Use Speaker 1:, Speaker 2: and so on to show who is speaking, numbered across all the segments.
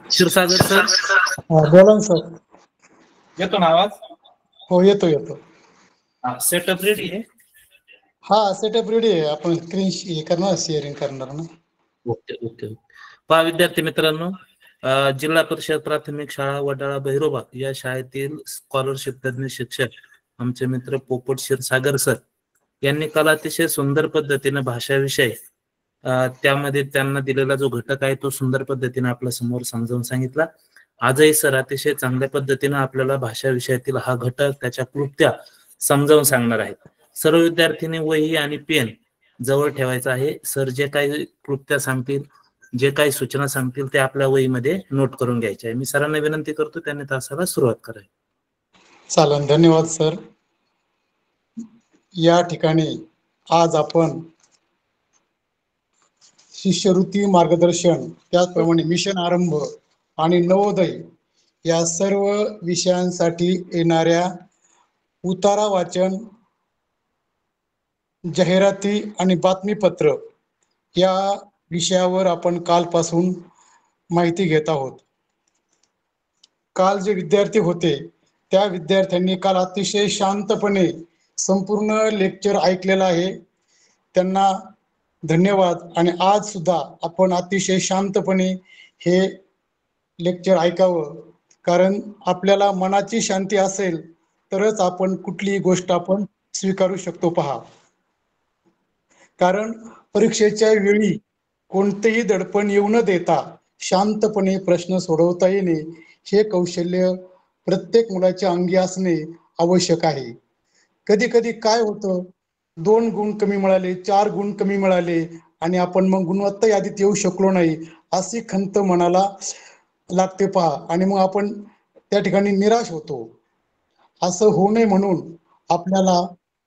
Speaker 1: Kshirsagar sir
Speaker 2: बोला ना sir.
Speaker 1: येतो ना आवाज?
Speaker 2: हो येतो येतो.
Speaker 1: सेटअप रेडी आहे?
Speaker 2: हा सेटअप रेडी आहे. आपण स्क्रीन हे करणार, शेअरिंग करणार ना.
Speaker 1: Okay okay okay. पहा विद्यार्थी मित्रांनो, जिल्हा परिषद प्राथमिक शाळा वडाळा बहिरोबा या शाळेतील स्कॉलरशिप तज्ञ शिक्षक आमचे मित्र पोपट क्षीरसागर सर यांनी काल अतिशय सुंदर पद्धतीने भाषा विषय त्यामध्ये त्यांना दिलेला जो घटक आहे तो सुंदर पद्धतीने आपल्या समोर समजावून सांगितला. आजही सर अतिशय चांगल्या पद्धतीने आपल्याला भाषा विषयातील हा घटक त्याच्या क्लुप्त्या समजावून सांगणार आहेत. सर्व विद्यार्थ्यांनी वही आणि पेन जवळ ठेवायचा आहे. सर जे काही क्लुप्त्या सांगतील, जे काही सूचना सांगतील ते आपल्या वहीमध्ये नोट करून घ्यायचे आहे. मी सरांना विनंती करतो त्यांनी तासाला सुरुवात करावी.
Speaker 2: चालेल, धन्यवाद सर. या ठिकाणी आज आपण शिष्यवृत्ती मार्गदर्शन, त्याचप्रमाणे मिशन आरंभ आणि नवोदय या सर्व विषयांसाठी येणाऱ्या उतारा वाचन, जाहिराती आणि बातमीपत्र या विषयावर आपण कालपासून माहिती घेत आहोत. काल जे विद्यार्थी होते त्या विद्यार्थ्यांनी काल अतिशय शांतपणे संपूर्ण लेक्चर ऐकलेलं आहे. त्यांना धन्यवाद. आणि आज सुद्धा आपण अतिशय शांतपणे हे लेक्चर ऐकावं, कारण आपल्याला मनाची शांती असेल तरच आपण कुठलीही गोष्ट आपण स्वीकारू शकतो. पहा, कारण परीक्षेच्या वेळी कोणतेही दडपण येऊ न देता शांतपणे प्रश्न सोडवता येणे हे कौशल्य प्रत्येक मुलाच्या अंगी असणे आवश्यक आहे. कधी कधी काय होतं, 2 गुण कमी मिळाले, 4 गुण कमी मिळाले आणि आपण मग गुणवत्ता यादीत येऊ शकलो नाही अशी खंत मनाला लागते. पहा, आणि मग आपण त्या ठिकाणी निराश होतो. असं होऊ नये म्हणून आपल्याला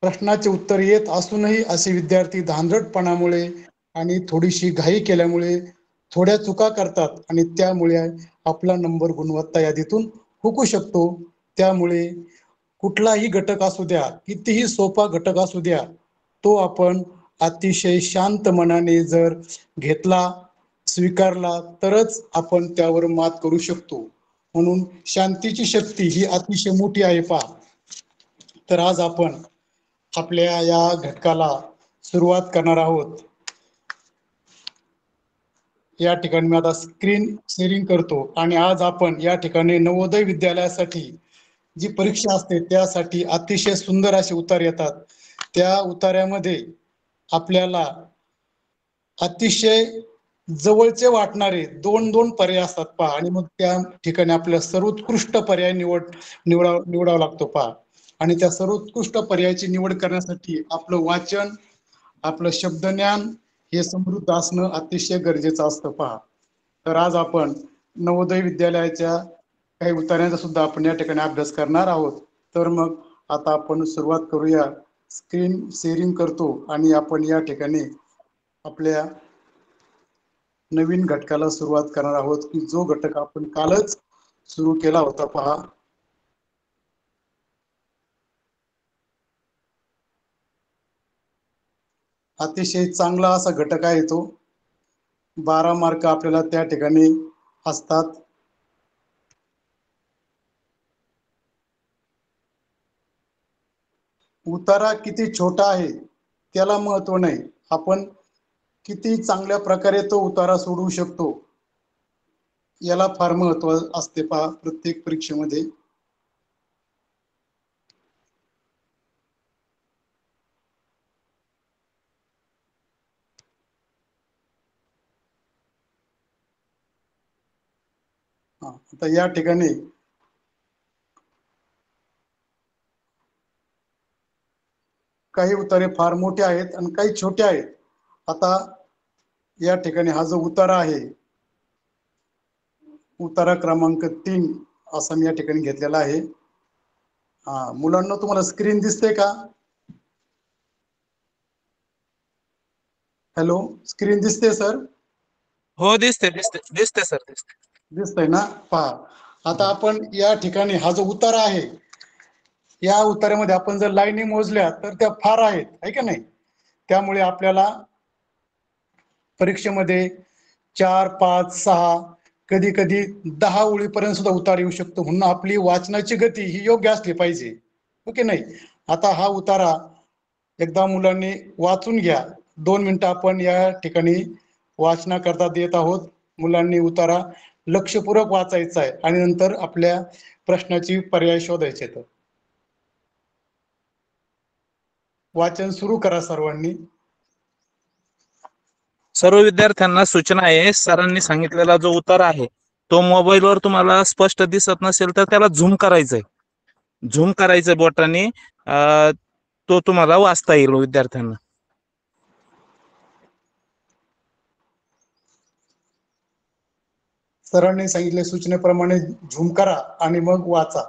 Speaker 2: प्रश्नाचे उत्तर येत असूनही असे विद्यार्थी धांदटपणामुळे आणि थोडीशी घाई केल्यामुळे थोड्या चुका करतात आणि त्यामुळे आपला नंबर गुणवत्ता यादीतून हुकू शकतो. त्यामुळे कुठलाही घटक असू द्या, कितीही सोपा घटक असू द्या, तो आपण अतिशय शांत मनाने जर घेतला, स्वीकारला तरच आपण त्यावर मात करू शकतो. म्हणून शांतीची शक्ती ही अतिशय मोठी आहे. पहा, तर आज आपण आपल्या या घटकाला सुरुवात करणार आहोत. या ठिकाणी मी आता स्क्रीन शेअरिंग करतो आणि आज आपण या ठिकाणी नवोदय विद्यालयासाठी जी परीक्षा असते त्यासाठी अतिशय सुंदर असे उतार येतात. त्या उतार्यामध्ये आपल्याला अतिशय जवळचे वाटणारे 2 पर्याय असतात. पहा, आणि मग त्या ठिकाणी आपल्याला सर्वोत्कृष्ट पर्याय निवडावा लागतो. पहा, आणि त्या सर्वोत्कृष्ट पर्यायाची निवड करण्यासाठी आपलं वाचन, आपलं शब्दज्ञान हे समृद्ध असणं अतिशय गरजेचं असतं. पहा, तर आज आपण नवोदय विद्यालयाच्या काही उतार्यांचा सुद्धा आपण या ठिकाणी अभ्यास करणार आहोत. तर मग आता आपण सुरुवात करूया. स्क्रीन शेअरिंग करतो आणि आपण या ठिकाणी आपल्या नवीन घटकाला सुरुवात करणार आहोत, की जो घटक आपण कालच सुरू केला होता. पहा, अतिशय चांगला असा घटक आहे तो. 12 मार्क आपल्याला त्या ठिकाणी असतात. उतारा किती छोटा आहे त्याला महत्व नाही, आपण किती चांगल्या प्रकारे तो उतारा सोडवू शकतो याला फार महत्व असते. पहा, प्रत्येक परीक्षेमध्ये आता या ठिकाणी काही उतारे फार मोठे आहेत आणि काही छोटे आहेत. आता या ठिकाणी हा जो उतारा आहे, उतारा क्रमांक 3 असा मी या ठिकाणी घेतलेला आहे. मुलांना तुम्हाला स्क्रीन दिसते का? हॅलो, स्क्रीन दिसते सर?
Speaker 3: हो, दिसते दिसते दिसते सर,
Speaker 2: दिसतंय ना? पहा, आता आपण या ठिकाणी हा जो उतारा आहे, या उतार्यामध्ये आपण जर लाईनी मोजल्या तर त्या फार आहेत, आहे का नाही? त्यामुळे आपल्याला परीक्षेमध्ये 4, 5, 6 कधी कधी 10 ओळीपर्यंत सुद्धा उतार येऊ शकतो. म्हणून आपली वाचनाची गती ही योग्य असली पाहिजे. ओके नाही. आता हा उतारा एकदा मुलांनी वाचून घ्या. 2 मिनिटं आपण या ठिकाणी वाचनाकरता देत आहोत. मुलांनी उतारा लक्षपूर्वक वाचायचा आहे आणि नंतर आपल्या प्रश्नाची पर्याय शोधायचे. तर वाचन सुरू करा सर्वांनी.
Speaker 3: सर्व विद्यार्थ्यांना सूचना आहे, सरांनी सांगितलेला जो उत्तर आहे तो मोबाईलवर तुम्हाला स्पष्ट दिसत नसेल तर त्याला झूम करायचंय. झूम करायचंय बोटाने, तो तुम्हाला वाचता येईल विद्यार्थ्यांना.
Speaker 2: सरांनी सांगितले सूचनेप्रमाणे झूम करा आणि मग वाचा.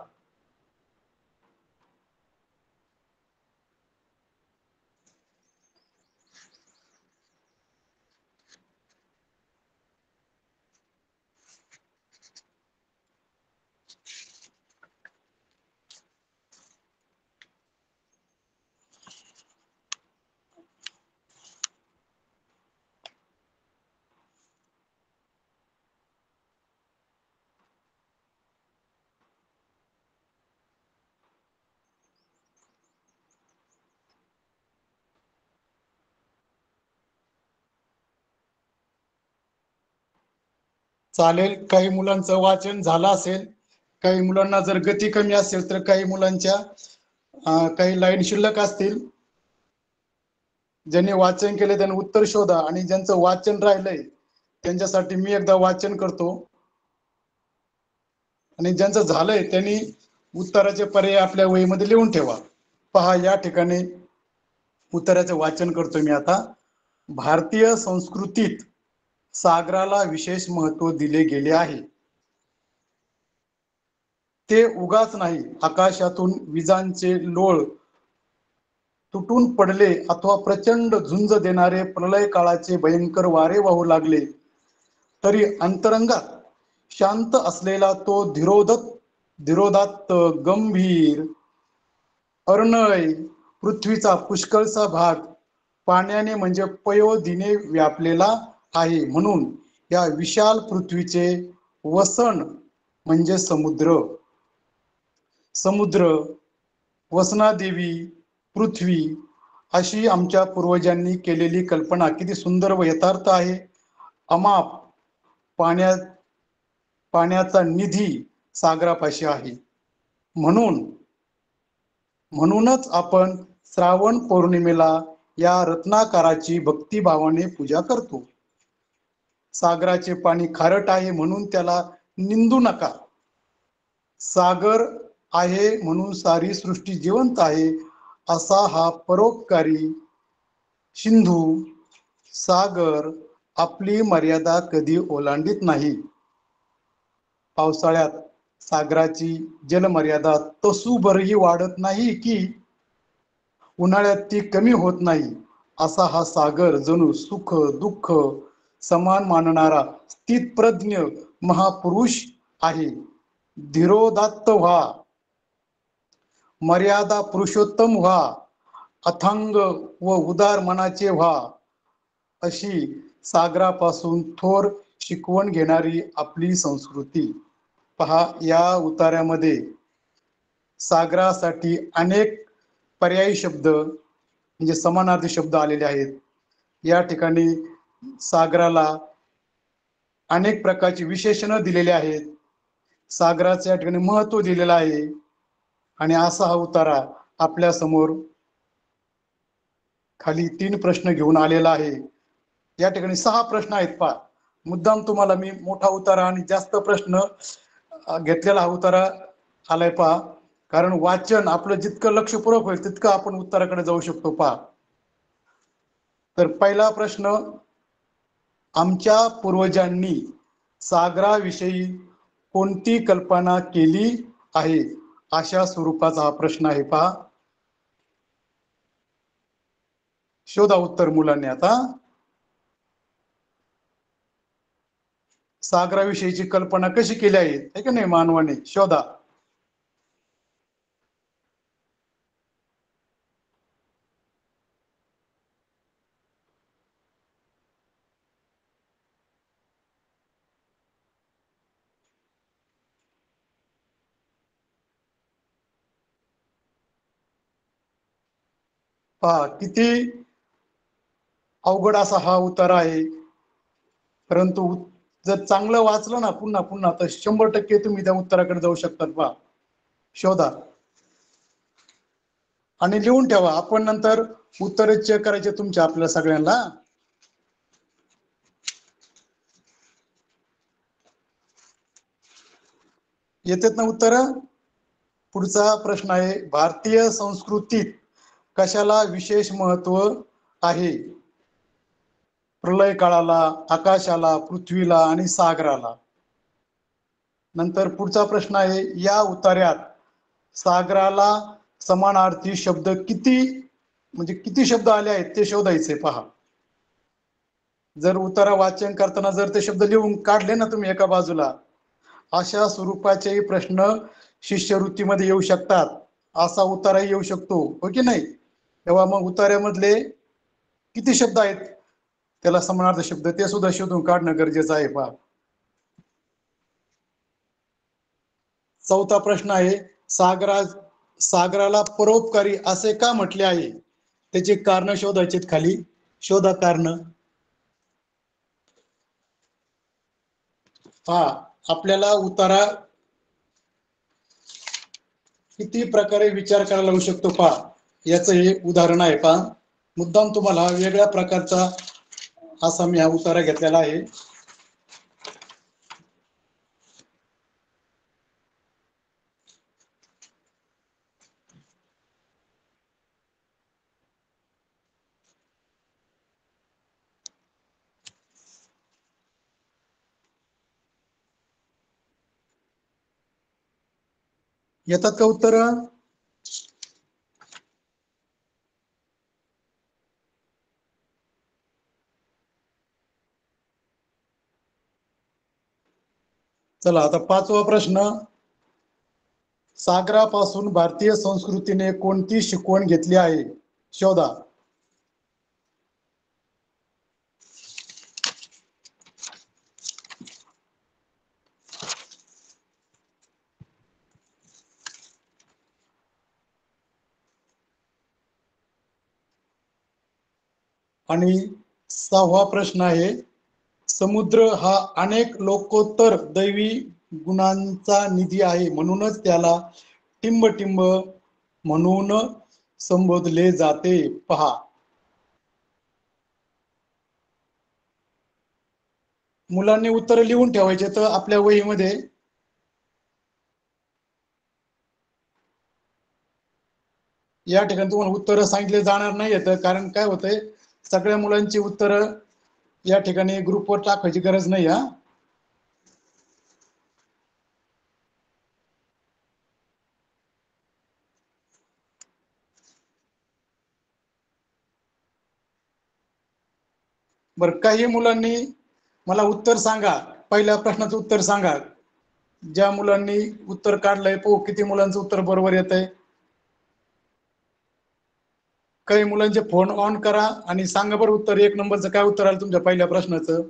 Speaker 2: चालेल. काही मुलांचं वाचन झालं असेल, काही मुलांना जर गती कमी असेल तर काही मुलांच्या काही लाईन शिल्लक असतील. ज्यांनी वाचन केले त्यांनी उत्तर शोधा आणि ज्यांचं वाचन राहिलंय त्यांच्यासाठी मी एकदा वाचन करतो आणि ज्यांचं झालंय त्यांनी उत्तराचे पर्याय आपल्या वहीमध्ये लिहून ठेवा. पहा, या ठिकाणी उत्तराचं वाचन करतो मी आता. भारतीय संस्कृतीत सागराला विशेष महत्व दिले गेले आहे. ते उगाच नाही, आकाशातून विजांचे लोळ तुटून पडले अथवा प्रचंड झुंज देणारे प्रलय काळाचे भयंकर वारे वाहू लागले तरी अंतरंगात शांत असलेला तो धीरोदात्त गंभीर अर्णय पृथ्वीचा पुष्कळचा भाग पाण्याने म्हणजे पयोधीने व्यापलेला आहे. म्हणून या विशाल पृथ्वीचे वसन म्हणजे समुद्र. समुद्र, वसनादेवी, पृथ्वी अशी आमच्या पूर्वजांनी केलेली कल्पना किती सुंदर व यथार्थ आहे. अमाप पाण्याचा निधी सागरापाशी आहे. म्हणूनच आपण श्रावण पौर्णिमेला या रत्नाकाराची भक्तिभावाने पूजा करतो. सागराचे पाणी खारट आहे म्हणून त्याला निंदू नका. सागर आहे म्हणून सारी सृष्टी जिवंत आहे, असा हा परोपकारी सिंधू सागर आपली मर्यादा कधी ओलांडीत नाही. पावसाळ्यात सागराची जलमर्यादा तसूभरही वाढत नाही की उन्हाळ्यात ती कमी होत नाही. असा हा सागर जणू सुख दुःख समान मानणारा स्थितप्रज्ञ महापुरुष आहे. धीरोदात्त व्हा, मर्यादा पुरुषोत्तम व्हा, अथांग व उदार मनाचे व्हा, अशी सागरापासून थोर शिकवण घेणारी आपली संस्कृती. पहा, या उतार्यामध्ये सागरासाठी अनेक पर्यायी शब्द म्हणजे समानार्थी शब्द आलेले आहेत. या ठिकाणी सागराला अनेक प्रकारची विशेषणं दिलेली आहेत. सागराचं या ठिकाणी महत्व दिलेलं आहे आणि असा हा उतारा आपल्या समोर खाली 3 प्रश्न घेऊन आलेला आहे. या ठिकाणी 6 प्रश्न आहेत. पहा, मुद्दाम तुम्हाला मी मोठा उतारा आणि जास्त प्रश्न घेतलेला हा उतारा आलाय. पहा, कारण वाचन आपलं जितकं लक्षपूर्वक होईल तितकं आपण उत्तराकडे जाऊ शकतो. पहा, तर पहिला प्रश्न, आमच्या पूर्वजांनी सागराविषयी कोणती कल्पना केली आहे, अशा स्वरूपाचा हा प्रश्न आहे. पहा, शोधा उत्तर मुलांनी. आता सागराविषयीची कल्पना कशी केली आहे की नाही मानवाने, शोधा. पहा किती अवघड असा हा उतारा आहे, परंतु जर चांगलं वाचलं ना पुन्हा पुन्हा तर 100% तुम्ही त्या उत्तराकडे जाऊ शकतात. पहा, शोधा आणि लिहून ठेवा. आपण नंतर उत्तरे चेक करायचे तुमच्या आपल्या सगळ्यांना. येतात ना उत्तर? पुढचा प्रश्न आहे, भारतीय संस्कृतीत कशाला विशेष महत्व आहे? प्रलय काळाला, आकाशाला, पृथ्वीला आणि सागराला. नंतर पुढचा प्रश्न आहे, या उतार्यात सागराला समानार्थी शब्द किती, म्हणजे किती शब्द आले आहेत ते शोधायचे. पहा, जर उतारा वाचन करताना जर ते शब्द लिहून काढले ना तुम्ही एका बाजूला, अशा स्वरूपाचेही प्रश्न शिष्यवृत्तीमध्ये येऊ शकतात. असा उतारा येऊ शकतो, हो की नाही? तेव्हा मग उतार्यामधले किती शब्द आहेत त्याला समानार्थ शब्द ते सुद्धा शोधून काढणं गरजेचं आहे. पहा, चौथा प्रश्न आहे, सागराला परोपकारी असे का म्हटले आहे? त्याचे कारण शोधायचे. खाली शोधा कारण. पहा, आपल्याला उतारा किती प्रकारे विचार करायला लावू शकतो. पहा, याचं हे उदाहरण आहे. पहा, मुद्दाम तुम्हाला वेगळ्या प्रकारचा असा मी हा उतारा घेतलेला आहे. येतात का उत्तर? चला आता पाचवा प्रश्न, सागरापासून भारतीय संस्कृतीने कोणती शिकवण घेतली आहे? शोधा. आणि सहावा प्रश्न आहे, समुद्र हा अनेक लोकोत्तर दैवी गुणांचा निधी आहे, म्हणूनच त्याला टिंबटिंब म्हणून संबोधले जाते. पहा, मुलांनी उत्तर लिहून ठेवायचे तर आपल्या वहीमध्ये. या ठिकाणी तुम्हाला उत्तर सांगितले जाणार नाही येत, कारण काय होतंय, सगळ्या मुलांची उत्तर या ठिकाणी ग्रुपवर टाकायची गरज नाही. हा, बरं, काही मुलांनी मला उत्तर सांगा, पहिल्या प्रश्नाचं उत्तर सांगा. ज्या मुलांनी उत्तर काढलंय पो किती मुलांचं उत्तर बरोबर येत आहे. काही मुलांचे फोन ऑन करा आणि सांगा बरं उत्तर. एक नंबरचं काय उत्तर आलं तुमच्या पहिल्या प्रश्नाचं?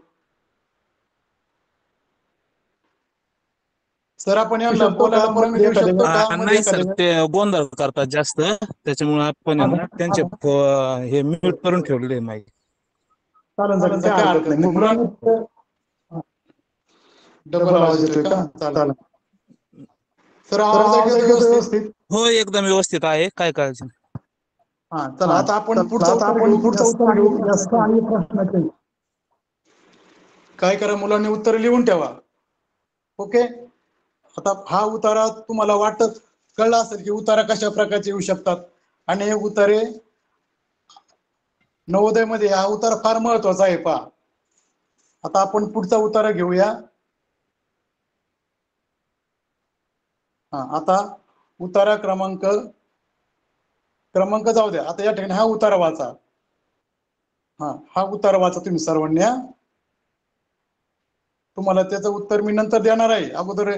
Speaker 2: सर आपण यांना बोलायला परवानगी देऊ शकतो का? मध्ये
Speaker 3: नाही सर,
Speaker 2: एखाद्या
Speaker 3: ते गोंधळ करतात जास्त, त्याच्यामुळे आपण आहे ना त्यांचे हे म्यूट करून ठेवलेले माईक.
Speaker 2: चालेल, काय हरकत नाही. मुलांनी डबल आवाज येतोय का? चालेल. सर आवाज ऐकतो व्यवस्थित?
Speaker 3: हो, एकदम व्यवस्थित आहे, काय काळजी नाही.
Speaker 2: हा, चला आता आपण पुढचा उत्तर घेऊ. जास्त आणि प्रश्नाचे काय करा, मुलांनी उत्तर लिहून ठेवा. ओके, आता हा उतारा तुम्हाला वाटत कळला असेल की उतारा कशा प्रकारचे येऊ शकतात, आणि हे उतारे नवोदय मध्ये हा उतारा फार महत्वाचा आहे. पहा, आता आपण पुढचा उतारा घेऊया. हा, आता उतारा क्रमांक जाऊ द्या. आता या ठिकाणी हा उतारा वाचा. हा उतारा वाचा तुम्ही सर्वांनी. तुम्हाला त्याचं उत्तर मी नंतर देणार आहे, अगोदर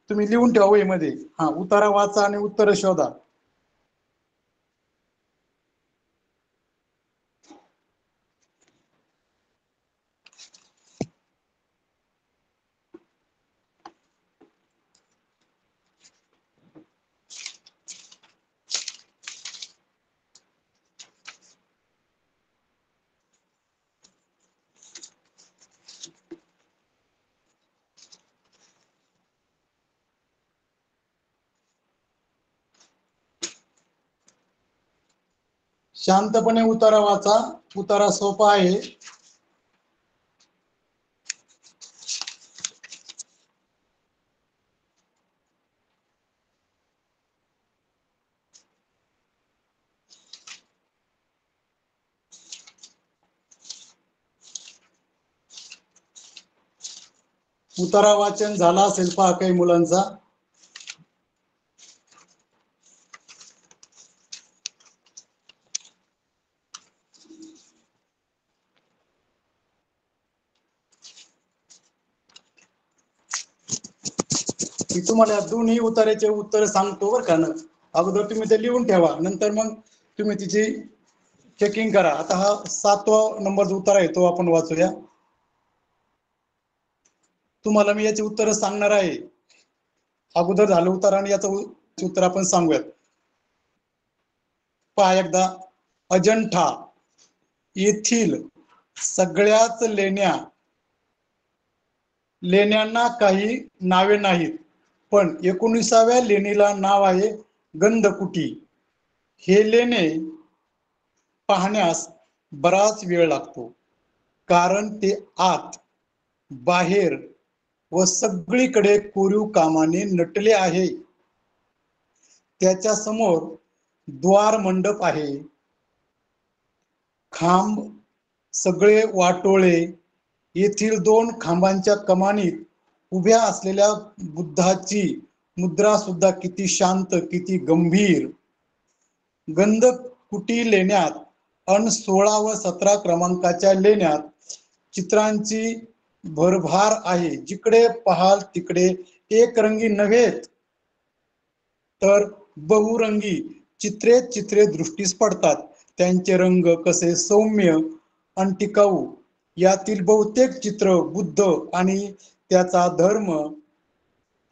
Speaker 2: तुम्ही लिहून ठेवा वहीमध्ये. हा, उतारा वाचा आणि उत्तर शोधा. शांतपणे उतारा वाचा. उतारा सोपा आहे. उतारा वाचन झाला असेल पहा काही मुलांचा. मी तुम्हाला दोन्ही उताराचे उत्तर सांगतो बरं का. अगोदर तुम्ही ते लिहून ठेवा, नंतर मग तुम्ही तिची चेकिंग करा. आता हा 7वा नंबरचा उत्तर आहे, तो आपण वाचूया. तुम्हाला मी याचे उत्तर सांगणार आहे. अगोदर झालं उत्तर आणि याचं उत्तर आपण सांगूयात. पहा एकदा. अजंठा येथील सगळ्याच लेण्यांना काही नावे नाहीत, पण 19व्या लेणीला नाव आहे गंधकुटी. हे लेणे पाहण्यास बराच वेळ लागतो, कारण ते आत, बाहेर व सगळीकडे कोरीव कामाने नटले आहे. त्याच्या समोर द्वार मंडप आहे. खांब सगळे वाटोळे. येथील 2 खांबांच्या कमानीत उभ्या असलेल्या बुद्धाची मुद्रा सुद्धा किती शांत, किती गंभीर. गंधकुटी लेण्यात अन 16 व 17 क्रमांकाच्या लेण्यात चित्रांची भरभार आहे. जिकडे पाहाल तिकडे एकरंगी नव्हेत, तर बहुरंगी चित्रे दृष्टीस पडतात. त्यांचे रंग कसे सौम्य आणि टिकाऊ. यातील बहुतेक चित्र बुद्ध आणि त्याचा धर्म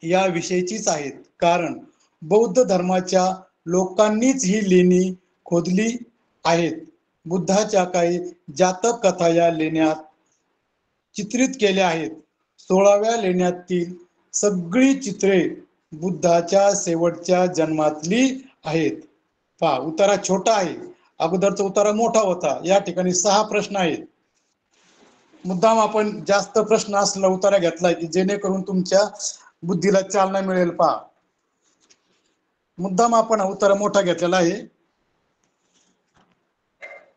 Speaker 2: याविषयीचीच आहेत, कारण बौद्ध धर्माच्या लोकांनीच ही लेणी खोदली आहेत. बुद्धाच्या काही जातक कथा या लेण्यात चित्रित केल्या आहेत. 16व्या लेण्यातील सगळी चित्रे बुद्धाच्या शेवटच्या जन्मातली आहेत. पहा, उतारा छोटा आहे, अगोदरचा उतारा मोठा होता. या ठिकाणी 6 प्रश्न आहेत. मुद्दाम आपण जास्त प्रश्न असलेला उतारा घेतलाय की जेणेकरून तुमच्या बुद्धीला चालना मिळेल. पहा, मुद्दाम आपण उतारा मोठा घेतलेला आहे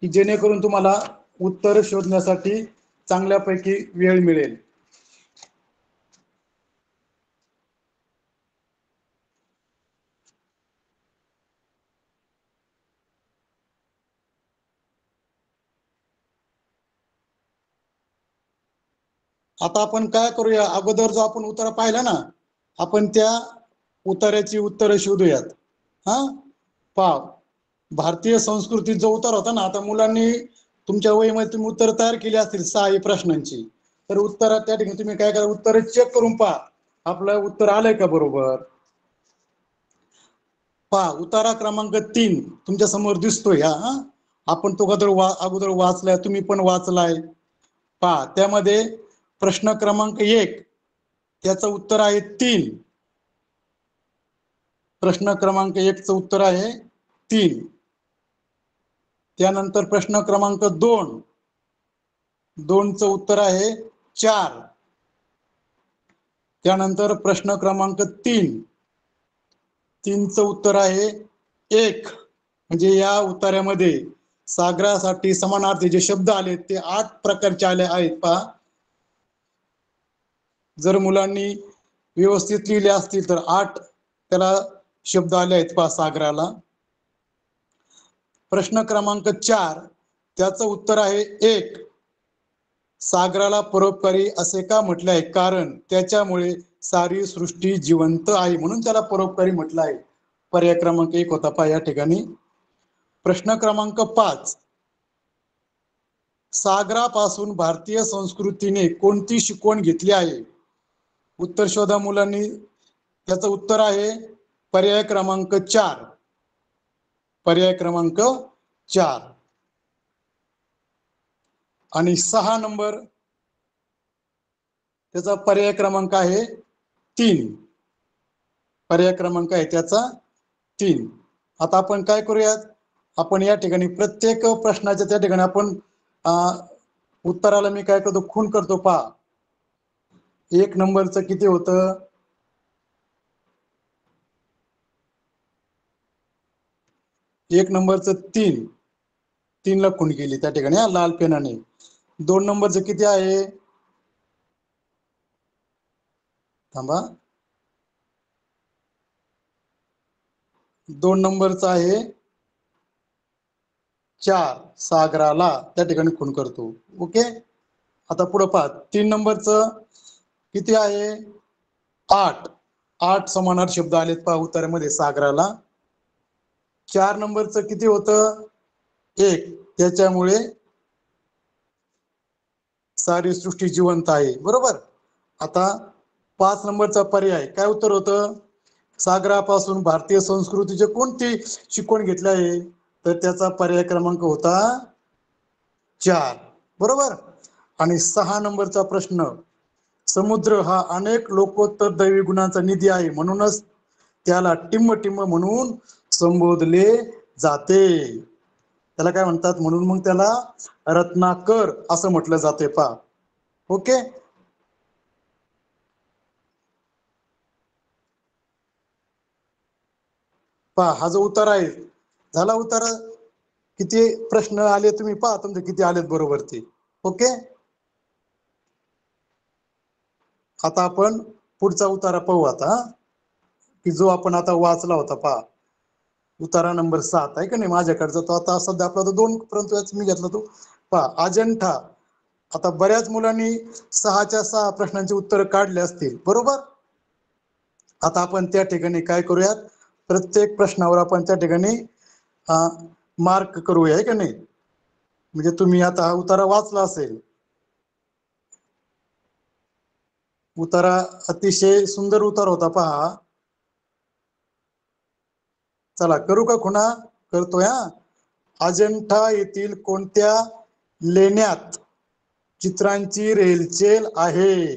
Speaker 2: की जेणेकरून तुम्हाला उत्तर शोधण्यासाठी चांगल्यापैकी वेळ मिळेल. आता आपण काय करूया, अगोदर जो आपण उतारा पाहिला ना, आपण त्या उतार्याची उत्तरं शोधूयात. हा पहा, भारतीय संस्कृतीत जो उतार होता ना, आता मुलांनी तुमच्या वहीमध्ये तुम्ही उत्तर तयार केली असतील 6 प्रश्नांची. तर उत्तर त्या ठिकाणी तुम्ही काय करा, उत्तर चेक करून पहा आपलं उत्तर आलंय का बरोबर. पहा, उतारा क्रमांक 3 तुमच्या समोर दिसतोय. हा आपण तो अगोदर वाचलाय, तुम्ही पण वाचलाय. पहा, त्यामध्ये प्रश्न क्रमांक 1 त्याचं उत्तर आहे 3. प्रश्न क्रमांक 1 चं उत्तर आहे 3. त्यानंतर प्रश्न क्रमांक 2 चं उत्तर आहे 4. त्यानंतर प्रश्न क्रमांक 3 चं उत्तर आहे 1. म्हणजे या उत्तरामध्ये सागरासाठी समानार्थी जे शब्द आले ते 8 प्रकारचे आले आहेत. पहा, जर मुलांनी व्यवस्थित लिहिले असतील तर 8 त्याला शब्द आले आहेत. पहा, सागराला. प्रश्न क्रमांक 4 त्याचं उत्तर आहे 1. सागराला परोपकारी असे का म्हटले आहे, कारण त्याच्यामुळे सारी सृष्टी जिवंत आहे, म्हणून त्याला परोपकारी म्हटलं आहे. पर्याय क्रमांक 1 होता पहा या ठिकाणी. प्रश्न क्रमांक 5 सागरापासून भारतीय संस्कृतीने कोणती शिकवण घेतली आहे. उत्तर शोधा मुलांनी. त्याचं उत्तर आहे पर्याय क्रमांक 4. पर्याय क्रमांक 4. आणि 6 नंबर त्याचा पर्याय क्रमांक आहे 3. पर्याय क्रमांक आहे त्याचा 3. आता आपण काय करूयात, आपण या ठिकाणी प्रत्येक प्रश्नाच्या त्या ठिकाणी आपण उत्तराला मी काय करतो, खून करतो. पहा, 1 नंबरचं किती होतं, 1 नंबरचं 3 ला खून केली त्या ठिकाणी लाल पेनाने. 2 नंबरचं किती आहे, थांबा, 2 नंबरचं आहे 4, सागराला त्या ठिकाणी खून करतो. ओके, आता पुढे पहा, 3 नंबरचं किती आहे, 8 समानार्थी शब्द आलेत पहा उत्तरामध्ये सागराला. 4 नंबरचं किती होतं, 1, त्याच्यामुळे सारी सृष्टी जिवंत आहे. बरोबर. आता 5 नंबरचा पर्याय काय उत्तर होतं, सागरापासून भारतीय संस्कृतीचे कोणती शिकवण घेतली आहे, तर त्याचा पर्याय क्रमांक होता 4. बरोबर. आणि 6 नंबरचा प्रश्न, समुद्र हा अनेक लोकोत्तर दैवी गुणांचा निधी आहे, म्हणूनच त्याला टिंब टिंब म्हणून संबोधले जाते. त्याला काय म्हणतात, म्हणून मग त्याला रत्नाकर असं म्हटलं जाते. पहा, ओके. पहा, हा जो उत्तर आहे झाला उत्तर. किती प्रश्न आले तुम्ही पहा, तुमचे किती आलेत बरोबर ते. ओके, आता आपण पुढचा उतारा पाहू आता, की जो आपण आता वाचला होता. पहा, उतारा नंबर 7 आहे का नाही माझ्याकडचा, तो आता सध्या आपला 2 पर्यंत मी घेतला तो. पहा, अजंठा. आता बऱ्याच मुलांनी 6च्या 6 प्रश्नांची उत्तर काढले असतील. बरोबर. आता आपण त्या ठिकाणी काय करूयात, प्रत्येक प्रश्नावर आपण त्या ठिकाणी मार्क करूया, आहे का नाही. म्हणजे तुम्ही आता हा उतारा वाचला असेल. उतारा अतिशय सुंदर उतार होता. पहा, चला करू का खुणा, करतोय. अजंठा येथील कोणत्या लेण्यात चित्रांची रेलचेल आहे.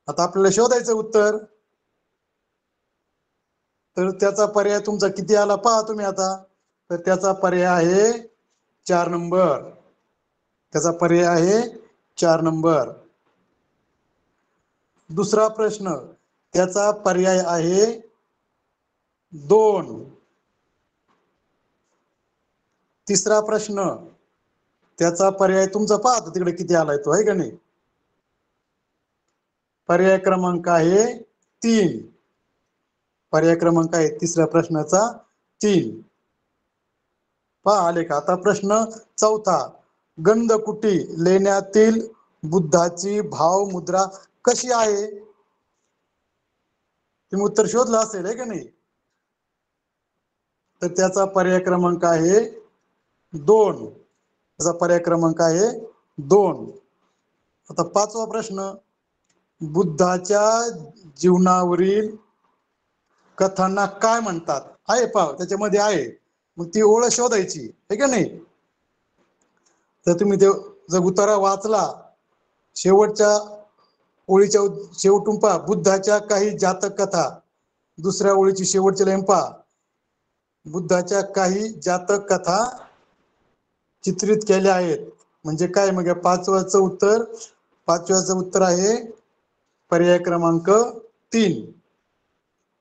Speaker 2: आता आपल्याला शोधायचं उत्तर, तर त्याचा पर्याय तुमचा किती आला पहा तुम्ही आता. तर त्याचा पर्याय आहे 4 नंबर. त्याचा पर्याय आहे 4 नंबर. दुसरा प्रश्न, त्याचा पर्याय आहे 2. तिसरा प्रश्न, त्याचा पर्याय तुमचा पहा तिकडे किती आलाय तो, आहे का नाही. पर्याय क्रमांक आहे 3. पर्याय क्रमांक आहे तिसऱ्या प्रश्नाचा 3. पहा आले का. आता प्रश्न चौथा, गंधकुटी लेण्यातील बुद्धाची भावमुद्रा कशी आहे. तुम्ही उत्तर शोधलं असेल, आहे का नाही. तर त्याचा पर्याय क्रमांक आहे 2. त्याचा पर्याय क्रमांक आहे 2. आता 5वा प्रश्न, बुद्धाच्या जीवनावरील कथांना काय म्हणतात. आहे पहा त्याच्यामध्ये आहे, मग ती ओळ शोधायची, आहे का नाही. तर तुम्ही ते जर उतारा वाचला, शेवटच्या ओळीच्या शेवटून पहा, बुद्धाच्या काही जातक कथा. दुसऱ्या ओळीची शेवटची लाईन पहा, बुद्धाच्या काही जातक कथा चित्रित केल्या आहेत. म्हणजे काय, मग 5व्याचं उत्तर आहे पर्याय क्रमांक 3.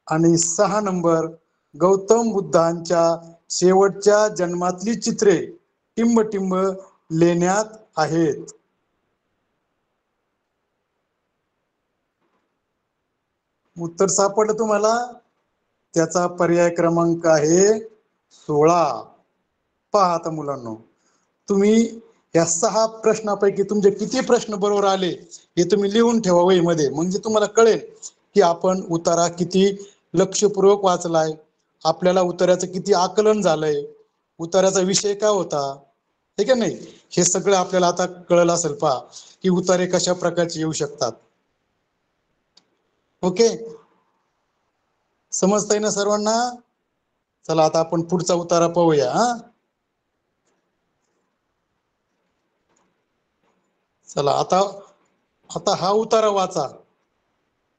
Speaker 2: आणि 6 नंबर, गौतम बुद्धांच्या शेवटच्या जन्मातली चित्रे टिंब टिंब लेण्यात आहेत. उत्तर सापडलं तुम्हाला. त्याचा पर्याय क्रमांक आहे 16. पहा आता मुलांनो, तुम्ही या 6 प्रश्नापैकी तुमचे किती प्रश्न बरोबर आले हे तुम्ही लिहून ठेवा वहीमध्ये, म्हणजे तुम्हाला कळेल की आपण उतारा किती लक्षपूर्वक वाचलाय, आपल्याला उताराचं किती आकलन झालंय, उताराचा विषय काय होता, ठीक आहे नाही. हे सगळं आपल्याला आता कळलं असेल पहा, की उतारे कशा प्रकारचे येऊ शकतात. ओके, समजतंय ना सर्वांना. चला आता आपण पुढचा उतारा पाहूया. चला आता हा उतारा वाचा.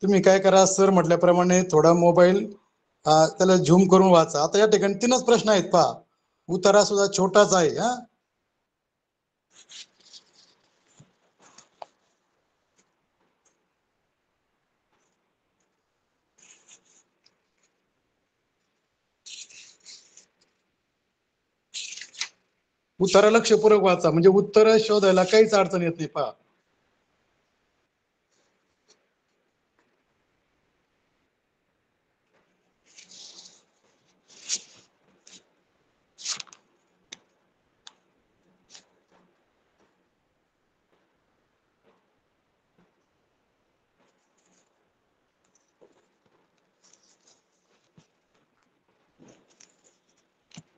Speaker 2: तुम्ही काय करा, सर म्हटल्याप्रमाणे थोडा मोबाईल त्याला झूम करून वाचा. आता या ठिकाणी 3च प्रश्न आहेत पहा. उतारा सुद्धा छोटाच आहे हा. उतारा लक्षपूर्वक वाचा, म्हणजे उत्तर शोधायला काहीच अडचण येत नाही. पहा,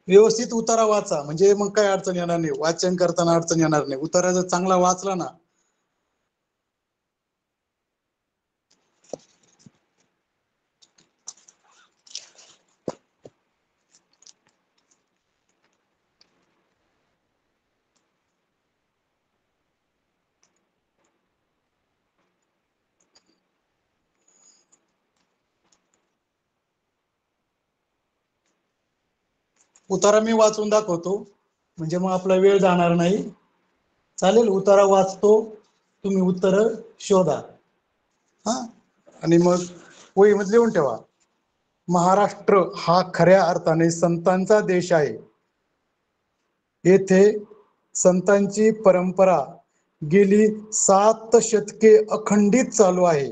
Speaker 2: व्यवस्थित उतारा वाचा, म्हणजे मग काही अडचण येणार नाही. वाचन करताना अडचण येणार नाही. उतारा जर चांगला वाचला ना, उतारा मी वाचून दाखवतो, म्हणजे मग आपला वेळ जाणार नाही. चालेल, उतारा वाचतो, तुम्ही उत्तर शोधा हा. आणि मग वहीमध्ये लिहून ठेवा. महाराष्ट्र हा खऱ्या अर्थाने संतांचा देश आहे. येथे संतांची परंपरा गेली 7 शतके अखंडित चालू आहे.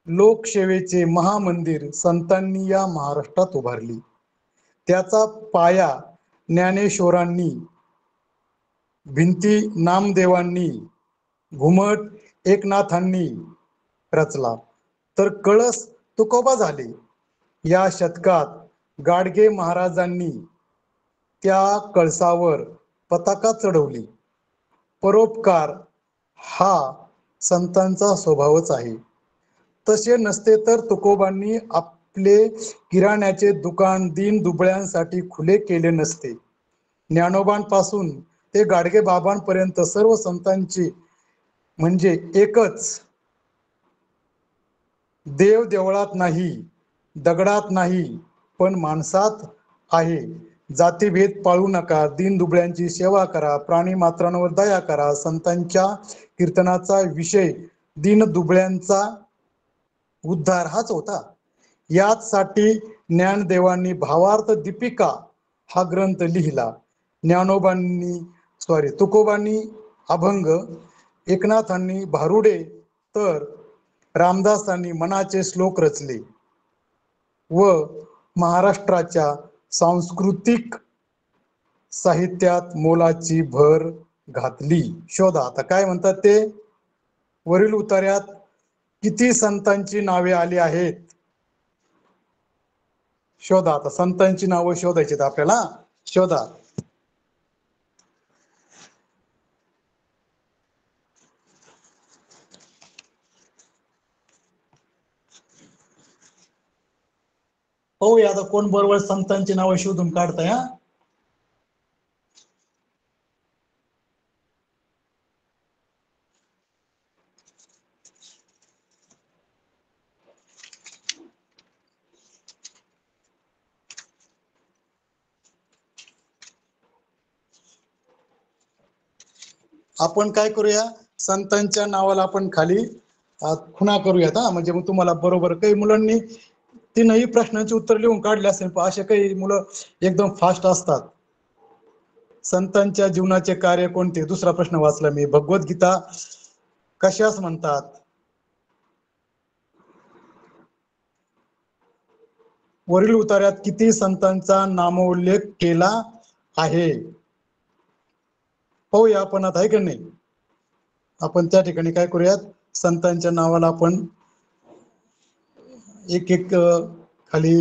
Speaker 2: लोकसेवेचे महामंदिर संतांनी या महाराष्ट्रात उभारली. त्याचा पाया ज्ञानेश्वरांनी, भिंती नामदेवांनी, घुमट एकनाथांनी रचला, तर कळस तुकोबा झाले. या शतकात गाडगे महाराजांनी त्या कळसावर पताका चढवली. परोपकार हा संतांचा स्वभावच आहे. तसे नसते तर तुकोबांनी आपले किराण्याचे दुकान दीन दुबळ्यांसाठी खुले केले नसते. ज्ञानोबांपासून ते गाडगे बाबांपर्यंत सर्व संतांची म्हणजे एकच. देव देवळात नाही, दगडात नाही, पण माणसात आहे. जातीभेद पाळू नका, दीन दुबळ्यांची सेवा करा, प्राणी मात्रांवर दया करा. संतांच्या कीर्तनाचा विषय दीन दुबळ्यांचा उद्धार हाच होता. याचसाठी ज्ञानदेवांनी भावार्थ दीपिका हा ग्रंथ लिहिला. तुकोबांनी अभंग, एकनाथांनी भारुडे, तर रामदासांनी मनाचे श्लोक रचले व महाराष्ट्राच्या सांस्कृतिक साहित्यात मोलाची भर घातली. शोधा आता काय म्हणतात ते. वरील उतार्यात किती संतांची नावे आली आहेत? शोधा आता. संतांची नावं शोधायची आपल्याला. शोधा. पाहूया आता कोण बरोबर संतांची नावं शोधून काढताय हा. आपण काय करूया, संतांच्या नावाला आपण खाली खुणा करूयात हा. म्हणजे मग तुम्हाला बरोबर. काही मुलांनी 3ही प्रश्नांची उत्तर लिहून काढले असेल, पण असे काही मुलं एकदम फास्ट असतात. संतांच्या जीवनाचे कार्य कोणते? दुसरा प्रश्न वाचला मी. भगवद्गीता कशास म्हणतात? वरील उतार्यात किती संतांचा नामोल्लेख केला आहे? पाहूया आपण आता, आहे की नाही. आपण त्या ठिकाणी काय करूयात, संतांच्या नावाला आपण एक एक खाली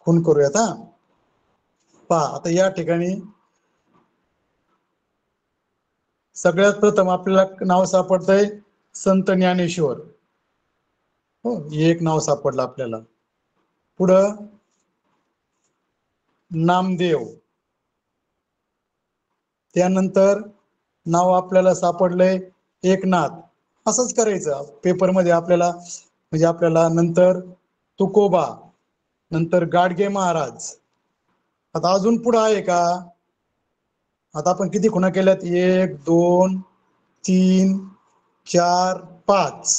Speaker 2: खून करूयात हा. पहा आता या ठिकाणी सगळ्यात प्रथम आपल्याला नाव सापडतंय संत ज्ञानेश्वर. हो, एक नाव सापडलं आपल्याला. पुढं नामदेव. त्यानंतर नाव आपल्याला सापडलंय एकनाथ. असंच करायचं पेपरमध्ये आपल्याला. म्हणजे आपल्याला नंतर तुकोबा, नंतर गाडगे महाराज, आता अजून पुढे आहे का? आता आपण किती खुणा केल्यात? 1 2 3 4 5.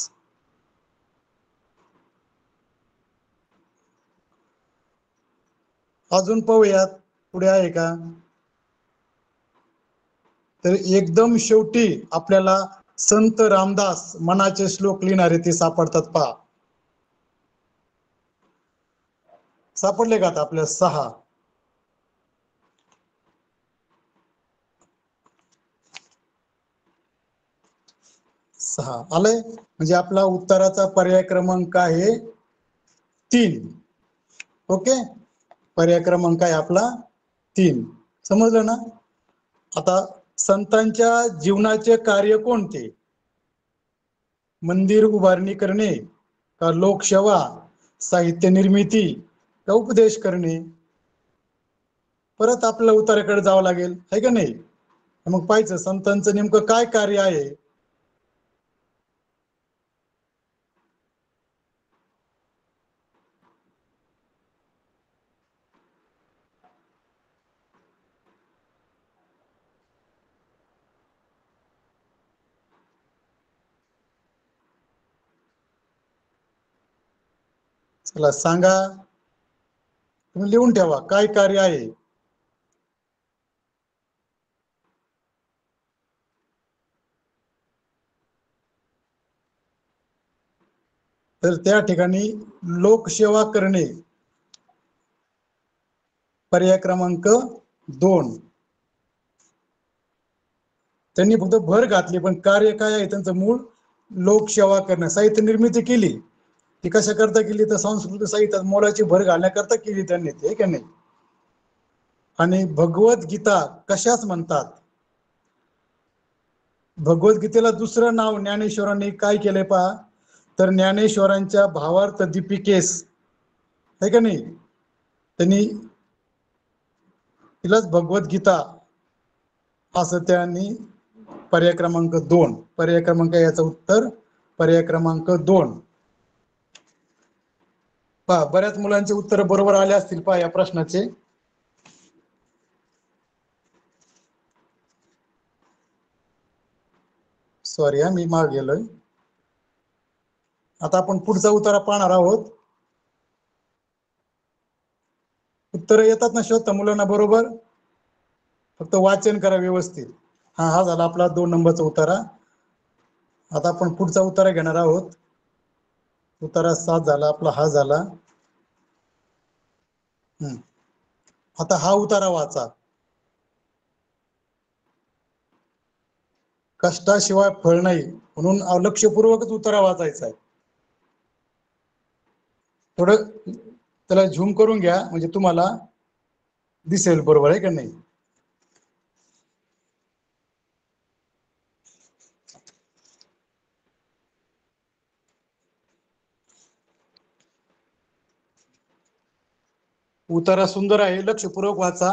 Speaker 2: अजून पाहूयात पुढे आहे का? तर एकदम शेवटी आपल्याला संत रामदास मनाचे श्लोक लिहिणारे ते सापडतात पहा. सापडले का आता आपल्या 6? आलंय. म्हणजे आपला उत्तराचा पर्याय क्रमांक आहे 3. ओके, पर्याय क्रमांक आहे आपला 3. समजलं ना? आता संतांच्या जीवनाचे कार्य कोणते? मंदिर उभारणी करणे का लोकसेवा, साहित्य निर्मिती का उपदेश करणे? परत आपल्या उत्तराकडे जावं लागेल, आहे का नाही? मग पाहायचं संतांचं नेमकं काय कार्य आहे. चला सांगा, तुम्ही लिहून ठेवा काय कार्य आहे. तर त्या ठिकाणी लोकसेवा करणे, पर्याय क्रमांक 2. त्यांनी फक्त भर घातली, पण कार्य काय आहे त्यांचं? मूळ लोकसेवा करणं. साहित्य निर्मिती केली, ती कशा करता केली? तर संस्कृत साहित्यात मोलाची भर घालण्याकरता केली त्यांनी, ते का नाही? आणि भगवद्गीता कशाच म्हणतात? भगवद्गीतेला दुसरं नाव ज्ञानेश्वरांनी काय केलंय पहा. तर ज्ञानेश्वरांच्या भावार्थ दीपिकेस, आहे का नाही, त्यांनी तिलाच भगवद्गीता असं त्यांनी पर्याय क्रमांक 2. पर्याय क्रमांक याचं उत्तर पर्याय क्रमांक 2. पहा बऱ्याच मुलांचे उत्तर बरोबर आले असतील पहा या प्रश्नाचे. सॉरी मी माग गेलोय. आता आपण पुढचा उत्तर पाहणार आहोत. उत्तर येतात ना शोधता मुलांना बरोबर? फक्त वाचन करा व्यवस्थित. हा झाला आपला 2 नंबरचा उत्तरा. आता आपण पुढचा उत्तर घेणार आहोत. उत्तरा 7 झाला आपला, हा झाला. आता हा उतारा वाचा. कष्टाशिवाय फळ नाही, म्हणून लक्षपूर्वकच उतारा वाचायचा आहे. थोडं त्याला झूम करून घ्या म्हणजे तुम्हाला दिसेल बरोबर, आहे का नाही? उतारा सुंदर आहे, लक्षपूर्वक वाचा.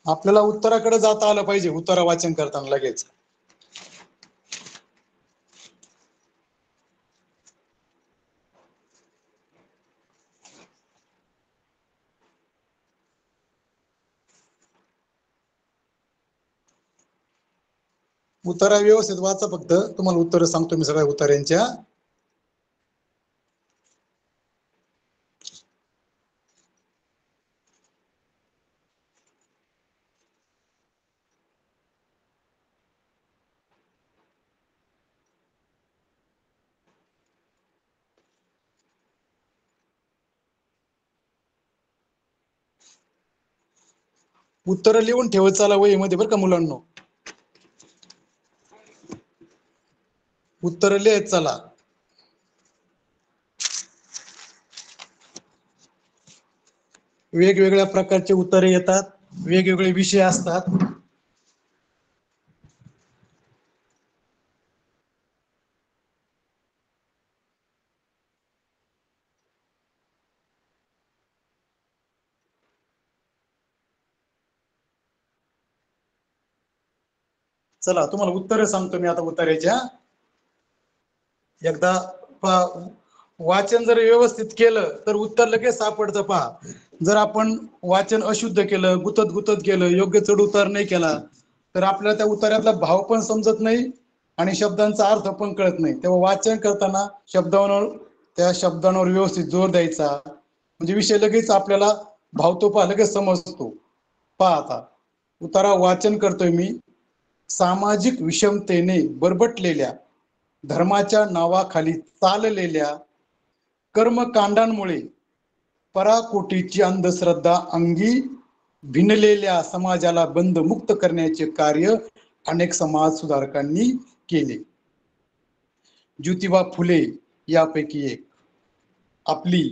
Speaker 2: आपल्याला उत्तराकडे जाता आलं पाहिजे उत्तर वाचन करताना लगेच. उत्तरा व्यवस्थित वाचा, फक्त तुम्हाला उत्तर सांगतो मी सगळ्या उत्तरांच्या. उत्तर लिहून ठेवत चाला वहीमध्ये बरं का मुलांनो. उत्तर लिहित चला. वेगवेगळ्या प्रकारचे उत्तरे येतात, वेगवेगळे विषय असतात. चला तुम्हाला उत्तर सांगतो मी आता उत्तराच्या. एकदा वाचन जर व्यवस्थित केलं तर उत्तर लगेच सापडतं. पहा, जर आपण वाचन अशुद्ध केलं, गुतत गुतत गेलं, योग्य चढ उतार नाही केला तर आपल्याला त्या उतारातला भाव पण समजत नाही आणि शब्दांचा अर्थ पण कळत नाही. तेव्हा वाचन करताना त्या शब्दांवर व्यवस्थित जोर द्यायचा, म्हणजे विषय लगेच आपल्याला भावतो. पहा, लगेच समजतो. पहा आता उतारा वाचन करतोय मी. सामाजिक विषमतेने बरबटलेल्या, धर्माच्या नावाखाली चाललेल्या कर्मकांडांमुळे पराकोटीची अंधश्रद्धा अंगी भिनलेल्या समाजाला बंधमुक्त करण्याचे कार्य अनेक समाज सुधारकांनी केले. ज्योतिबा फुले यापैकी एक. आपली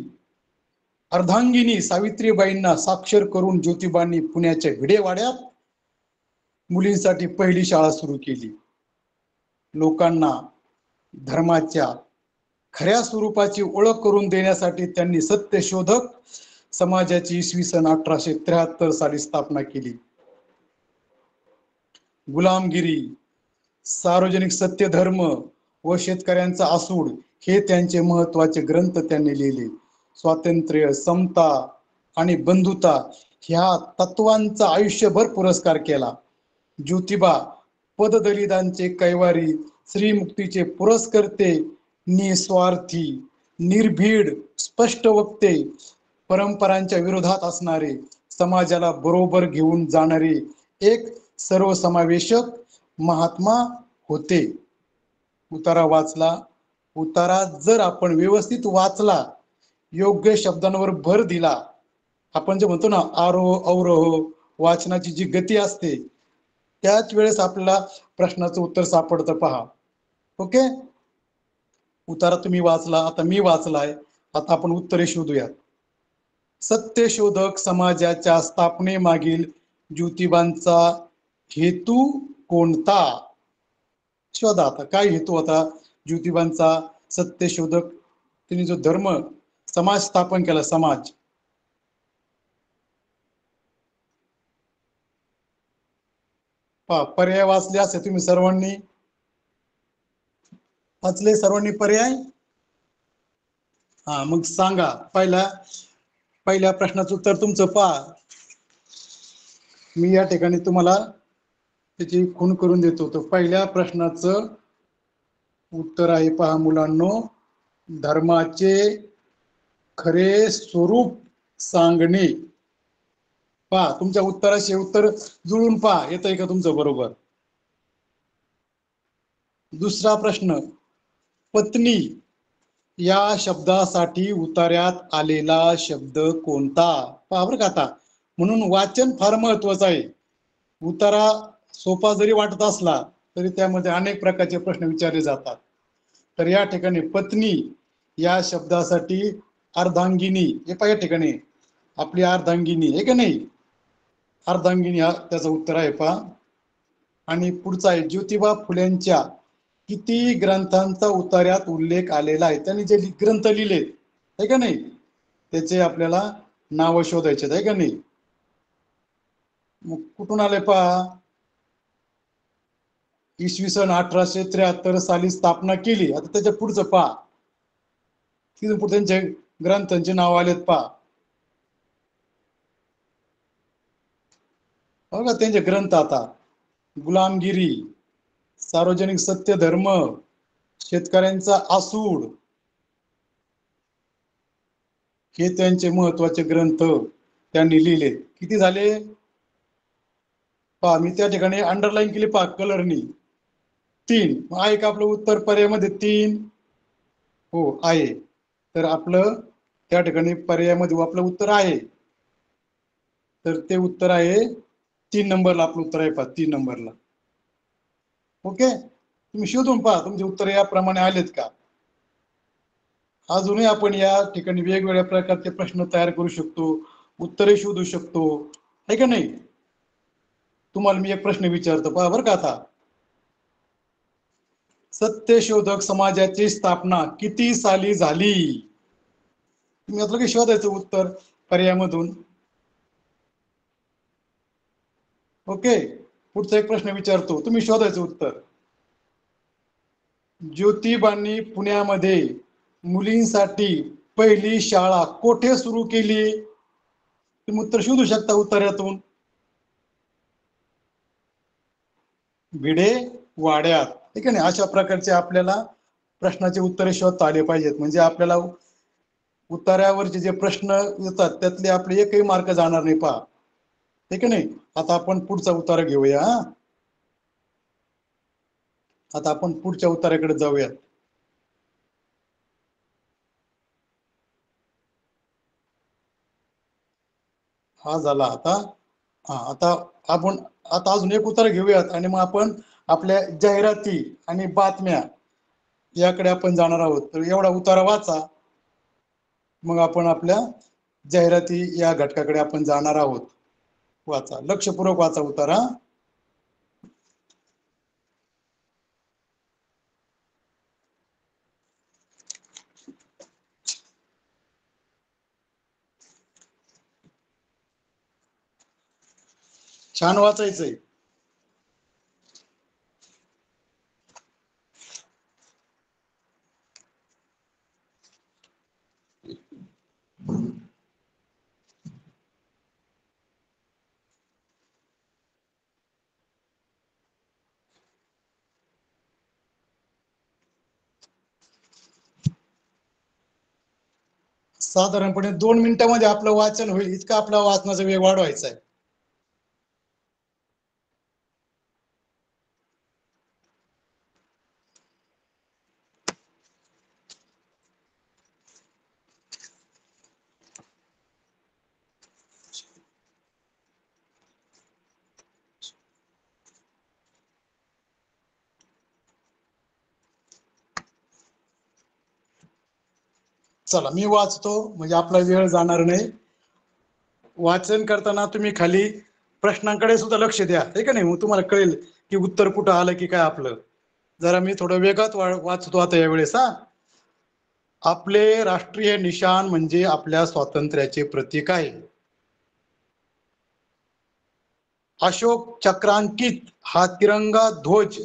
Speaker 2: अर्धांगिनी सावित्रीबाईंना साक्षर करून ज्योतिबांनी पुण्याच्या भिडेवाड्यात मुलींसाठी पहिली शाळा सुरू केली. लोकांना धर्माच्या खऱ्या स्वरूपाची ओळख करून देण्यासाठी त्यांनी सत्यशोधक समाजाची इसवी सन 1873 साली स्थापना केली. गुलामगिरी, सार्वजनिक सत्यधर्म व शेतकऱ्यांचा आसूड हे त्यांचे महत्वाचे ग्रंथ त्यांनी लिहिले. स्वातंत्र्य, समता आणि बंधुता ह्या तत्वांचा आयुष्यभर पुरस्कार केला. ज्योतिबा पददलितांचे कैवारी, श्रीमुक्तीचे पुरस्कर्ते, निस्वार्थी, निर्भीड, स्पष्ट वक्ते, परंपरांच्या विरोधात असणारे, समाजाला बरोबर घेऊन जाणारे एक सर्वसमावेशक महात्मा होते. उतारा वाचला. उतारा जर आपण व्यवस्थित वाचला, योग्य शब्दांवर भर दिला, आपण जे म्हणतो ना आरोह अवरोह वाचनाची जी गती असते, त्याच वेळेस आपल्याला प्रश्नाचं उत्तर सापडतं. पहा, ओके. उतारा तुम्ही वाचला, आता मी वाचलाय. आता आपण उत्तरे शोधूयात. सत्यशोधक समाजाच्या स्थापनेमागील ज्योतिबांचा हेतू कोणता? शोधा. आता काय हेतू होता ज्योतिबांचा? सत्यशोधक, त्यांनी जो धर्म समाज स्थापन केला, समाज. पर्याय वाचले असे तुम्ही सर्वांनी? वाचले सर्वांनी पर्याय? हा, मग सांगा. पहिल्या प्रश्नाचं उत्तर तुमचं पहा. मी या ठिकाणी तुम्हाला त्याची खूण करून देतो. तर पहिल्या प्रश्नाचं उत्तर आहे, पहा मुलांनो, धर्माचे खरे स्वरूप सांगणे. पहा, तुमच्या उत्तराशी उत्तर जुळून पहा, येतंय का तुमचं बरोबर? दुसरा प्रश्न, पत्नी या शब्दासाठी उतार्यात आलेला शब्द कोणता? पहा बरं का आता, म्हणून वाचन फार महत्वाचं आहे. उतारा सोपा जरी वाटत असला तरी त्यामध्ये अनेक प्रकारचे प्रश्न विचारले जातात. तर या ठिकाणी पत्नी या शब्दासाठी अर्धांगिनी, हे पहा या ठिकाणी आपली अर्धांगिनी आहे का नाही, अर्धांगिनी हा त्याचं उत्तर आहे. पहा, आणि पुढचा आहे, ज्योतिबा फुलेंच्या किती ग्रंथांचा उतार्यात उल्लेख आलेला आहे? त्यांनी जे ग्रंथ लिहिलेत आहे का नाही, त्याचे आपल्याला नाव शोधायचे आहे का नाही. मग कुठून आले? पहा, इसवी सन 1873 साली स्थापना केली. आता त्याच्या पुढचं पहा, तिथून पुढे त्यांचे ग्रंथांचे नाव आलेत. पहा बघा त्यांचे ग्रंथ आता, गुलामगिरी, सार्वजनिक सत्य धर्म, शेतकऱ्यांचा आसूड, हे त्यांचे महत्वाचे ग्रंथ त्यांनी लिहिले. किती झाले? पहा, मी त्या ठिकाणी अंडरलाईन केली, पहा कलरनी, 3. आहे का आपलं उत्तर पर्यायामध्ये? 3 हो आहे. तर आपलं त्या ठिकाणी पर्यायामध्ये आपलं उत्तर आहे. तर ते उत्तर आहे 3 नंबरला. आपलं उत्तर आहे पहा 3 नंबरला. ओके, तुम्ही शोधून पहा तुमचे उत्तर याप्रमाणे आलेत का. अजूनही आपण या ठिकाणी वेगवेगळ्या प्रकारचे प्रश्न तयार करू शकतो, उत्तरे शोधू शकतो, आहे का नाही. तुम्हाला मी एक प्रश्न विचारतो, पहा बरं का आता, सत्यशोधक समाजाची स्थापना किती साली झाली? तुम्ही आता की शोधायचं उत्तर पर्यायामधून. ओके, पुढचा एक प्रश्न विचारतो, तुम्ही शोधायचं उत्तर. ज्योतिबांनी पुण्यामध्ये मुलींसाठी पहिली शाळा कोठे सुरू केली? तुम्ही उत्तर शोधू शकता उत्तरातून. भिडे वाड्यात. ठीक आहे ना. अशा प्रकारचे आपल्याला प्रश्नाचे उत्तरे शोधता आले पाहिजेत, म्हणजे आपल्याला उत्तरावरचे जे प्रश्न येतात त्यातले आपले एकही मार्क जाणार नाही. पहा, ठीक आहे नाही. आता आपण पुढचा उत्तर घेऊया. आता आपण पुढच्या उत्तराकडे जाऊयात. हा झाला आता. आता आपण अजून एक उत्तर घेऊयात आणि मग आपण आपल्या जाहिराती आणि बातम्या याकडे आपण जाणार आहोत. तर एवढा उतारा वाचा, मग आपण आपल्या जाहिराती या घटकाकडे आपण जाणार आहोत. वाचा, लक्षपूर्वक वाचा उतारा. छान वाचायचंय. साधारणपणे 2 मिनिटांमध्ये आपलं वाचन होईल इतका आपला वाचनाचा वेग वाढवायचा आहे. चला मी वाचतो, म्हणजे आपला वेळ जाणार नाही. वाचन करताना तुम्ही खाली प्रश्नांकडे सुद्धा लक्ष द्या, ठीक आहे नाही. मग तुम्हाला कळेल की उत्तर कुठं आलं की काय आपलं. जरा मी थोडं वेगात वाचतो आता यावेळेस. आपले राष्ट्रीय निशाण म्हणजे आपल्या स्वातंत्र्याचे प्रतीक आहे. अशोक चक्रांकित हा तिरंगा ध्वज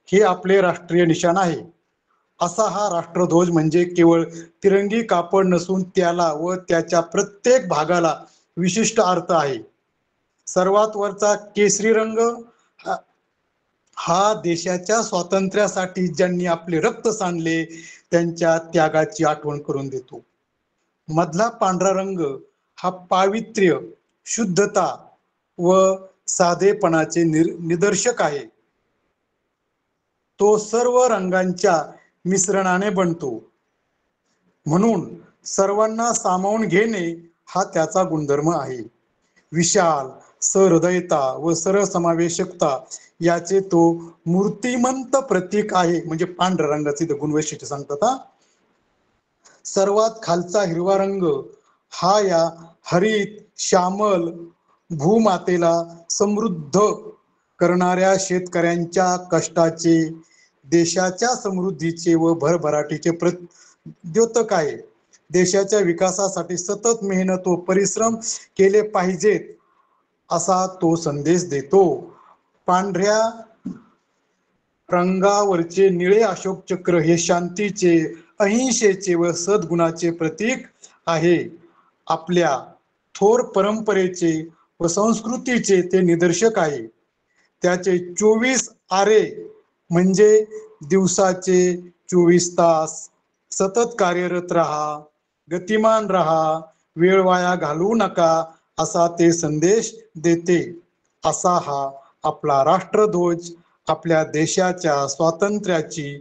Speaker 2: हे आपले राष्ट्रीय निशाण आहे. असा हा राष्ट्रध्वज म्हणजे केवळ तिरंगी कापड नसून त्याला व त्याच्या प्रत्येक भागाला विशिष्ट अर्थ आहे. सर्वात वरचा केसरी रंग हा देशाच्या स्वातंत्र्यासाठी ज्यांनी आपले रक्त सांडले त्यांच्या त्यागाची आठवण करून देतो. मधला पांढरा रंग हा पावित्र्य, शुद्धता व साधेपणाचे निदर्शक आहे. तो सर्व रंगांच्या मिश्रणाने बनतो, म्हणून सर्वांना सामावून घेणे हा त्याचा गुणधर्म आहे. विशाल, सहृदयता व सर्वसमावेशकता याचे तो मूर्तिमंत प्रतीक आहे. म्हणजे पांढऱ्या रंगाचे गुणवैशिष्ट्य सांगतात. सर्वात खालचा हिरवा रंग हा या हरित श्यामल भूमातेला समृद्ध करणाऱ्या शेतकऱ्यांच्या कष्टाचे, देशाच्या समृद्धीचे व भरभराटीचे द्योतक आहे. देशाच्या विकासासाठी सतत मेहनत व परिश्रम केले पाहिजेत असा तो संदेश देतो. पांढऱ्या रंगावरचे निळे अशोक चक्र हे शांतीचे, अहिंसेचे व सद्गुणाचे प्रतीक आहे. आपल्या थोर परंपरेचे व संस्कृतीचे ते निदर्शक आहे. त्याचे 24 आरे म्हणजे दिवसाचे 24 तास सतत कार्यरत राहा, गतिमान राहा, वेळ वाया घालवू नका असा ते संदेश देते. असा हा आपला राष्ट्रध्वज आपल्या देशाच्या स्वातंत्र्याची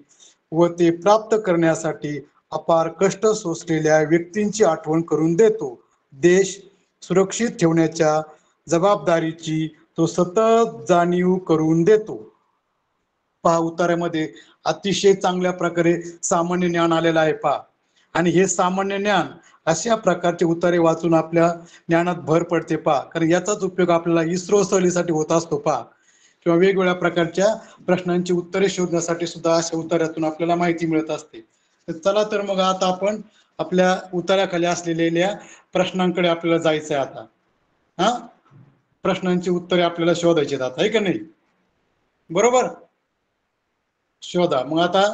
Speaker 2: व ते प्राप्त करण्यासाठी अपार कष्ट सोसलेल्या व्यक्तींची आठवण करून देतो. देश सुरक्षित ठेवण्याच्या जबाबदारीची तो सतत जाणीव करून देतो. पहा, उतार्यामध्ये अतिशय चांगल्या प्रकारे सामान्य ज्ञान आलेलं आहे. पहा, आणि हे सामान्य ज्ञान अशा प्रकारचे उतारे वाचून आपल्या ज्ञानात भर पडते. पहा, कारण याचाच उपयोग आपल्याला इस्रो सहलीसाठी होत असतो. पहा, किंवा वेगवेगळ्या प्रकारच्या प्रश्नांची उत्तरे शोधण्यासाठी सुद्धा अशा उतार्यातून आपल्याला माहिती मिळत असते. चला तर मग आता आपण आपल्या उतार्याखाली असलेल्या प्रश्नांकडे आपल्याला जायचं आहे. आता प्रश्नांची उत्तरे आपल्याला शोधायची आता, आहे का नाही. बरोबर. शोधा. मग आता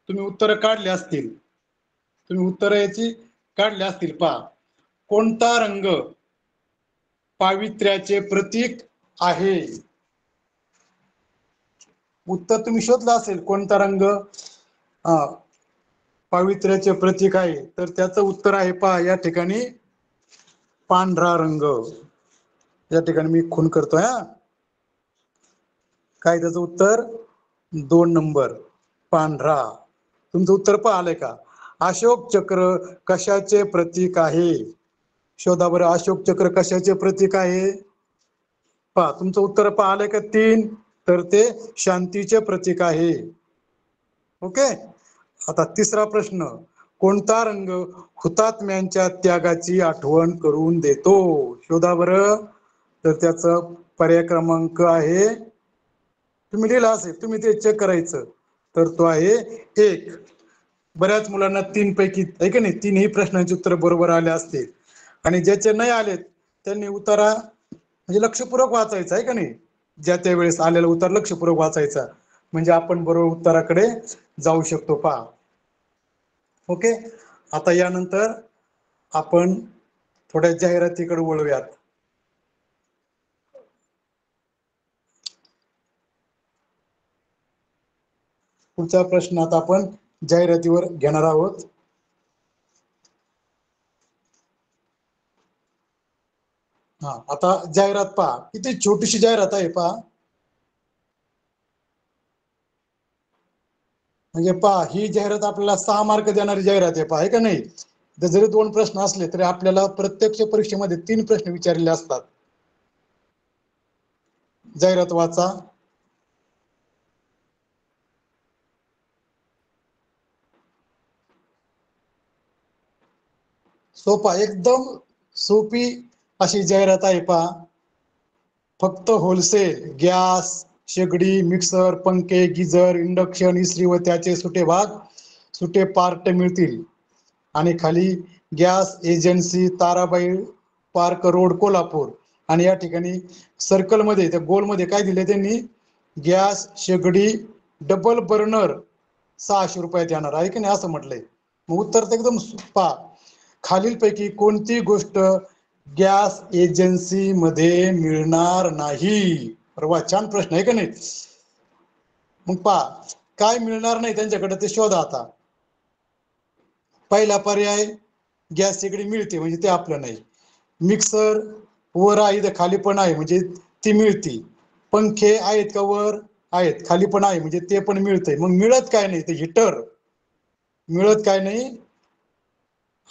Speaker 2: तुम्ही उत्तर काढले असतील, तुम्ही उत्तर याची काढले असतील. पहा, कोणता रंग पावित्र्याचे प्रतीक आहे? उत्तर तुम्ही शोधलं असेल, कोणता रंग पावित्र्याचे प्रतीक आहे, तर त्याचं उत्तर आहे पहा या ठिकाणी पांढरा रंग. या ठिकाणी मी खून करतोय हा. काय त्याचं उत्तर? 2 नंबर, पांढरा. तुमचं उत्तर पहा आलंय का? अशोक चक्र कशाचे प्रतीक आहे? शोधा बरं, अशोक चक्र कशाचे प्रतीक आहे? पहा, तुमचं उत्तर पहा आलंय का 3? तर ते शांतीचे प्रतीक आहे. ओके. आता तिसरा प्रश्न, कोणता रंग हुतात्म्यांच्या त्यागाची आठवण करून देतो? शोधा बरं. तर त्याचा पर्याय क्रमांक आहे, तुम्ही लिहिला असेल, तुम्ही ते चेक करायचं, तर तो आहे 1. बऱ्याच मुलांना 3 पैकी आहे का नाही, 3ही प्रश्नांची उत्तर बरोबर आले असते. आणि ज्याचे नाही आलेत त्यांनी उतारा म्हणजे लक्षपूर्वक वाचायचं आहे का नाही, ज्या त्या वेळेस आलेला उत्तर लक्षपूर्वक वाचायचा, म्हणजे आपण बरोबर उत्तराकडे जाऊ शकतो. पहा. ओके. आता यानंतर आपण थोड्या जाहिरातीकडे वळूयात. पुढचा प्रश्न आता आपण जाहिरातीवर घेणार आहोत. आता जाहिरात पहा, किती छोटीशी जाहिरात आहे पहा. म्हणजे पहा, ही जाहिरात आपल्याला 6 मार्क देणारी जाहिरात आहे. पहा, आहे का नाही? तर जरी 2 प्रश्न असले तरी आपल्याला प्रत्यक्ष परीक्षेमध्ये 3 प्रश्न विचारलेले असतात. जाहिरात वाचा. सोपा, एकदम सोपी अशी जाहिरात आहे. पहा, फक्त होलसेल गॅस, शेगडी, मिक्सर, पंखे, गिझर, इंडक्शन, इस्त्री व त्याचे सुटे भाग, सुटे पार्ट मिळतील. आणि खाली gas agency, Tarabai park road, Kolhapur. आणि या ठिकाणी सर्कल मध्ये, त्या गोल मध्ये काय दिले त्यांनी? गॅस शेगडी डबल बर्नर 600 रुपयात येणार आहे की नाही, असं म्हटलंय. मग उत्तर तर एकदम पहा, खालीलपैकी कोणती गोष्ट गॅस एजन्सी मध्ये मिळणार नाही? वा, छान प्रश्न आहे का नाही? मग पहा, काय मिळणार नाही त्यांच्याकडे ते शोधा. आता पहिला पर्याय, गॅस शेगडी मिळते म्हणजे ते आपलं नाही. मिक्सर वर आहे तर खाली पण आहे म्हणजे ती मिळती. पंखे आहेत का वर? आहेत. खाली पण आहे म्हणजे ते पण मिळतंय. मग मिळत काय नाही? ते हीटर मिळत काय नाही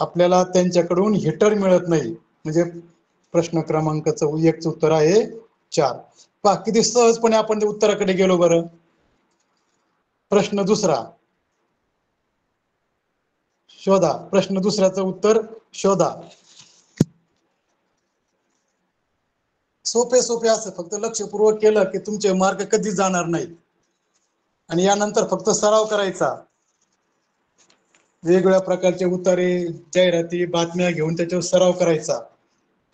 Speaker 2: आपल्याला, त्यांच्याकडून हीटर मिळत नाही. म्हणजे प्रश्न क्रमांकाचं 1 उत्तर आहे 4. पहा, किती सहजपणे आपण उत्तराकडे गेलो. बरं, प्रश्न दुसरा शोधा. प्रश्न दुसऱ्याचं उत्तर शोधा. सोपे सोपे असं, फक्त लक्षपूर्वक केलं की तुमचे मार्क कधीच जाणार नाहीत. आणि यानंतर फक्त सराव करायचा, वेगवेगळ्या प्रकारचे उतारे, जाहिराती, बातम्या घेऊन त्याच्यावर सराव करायचा.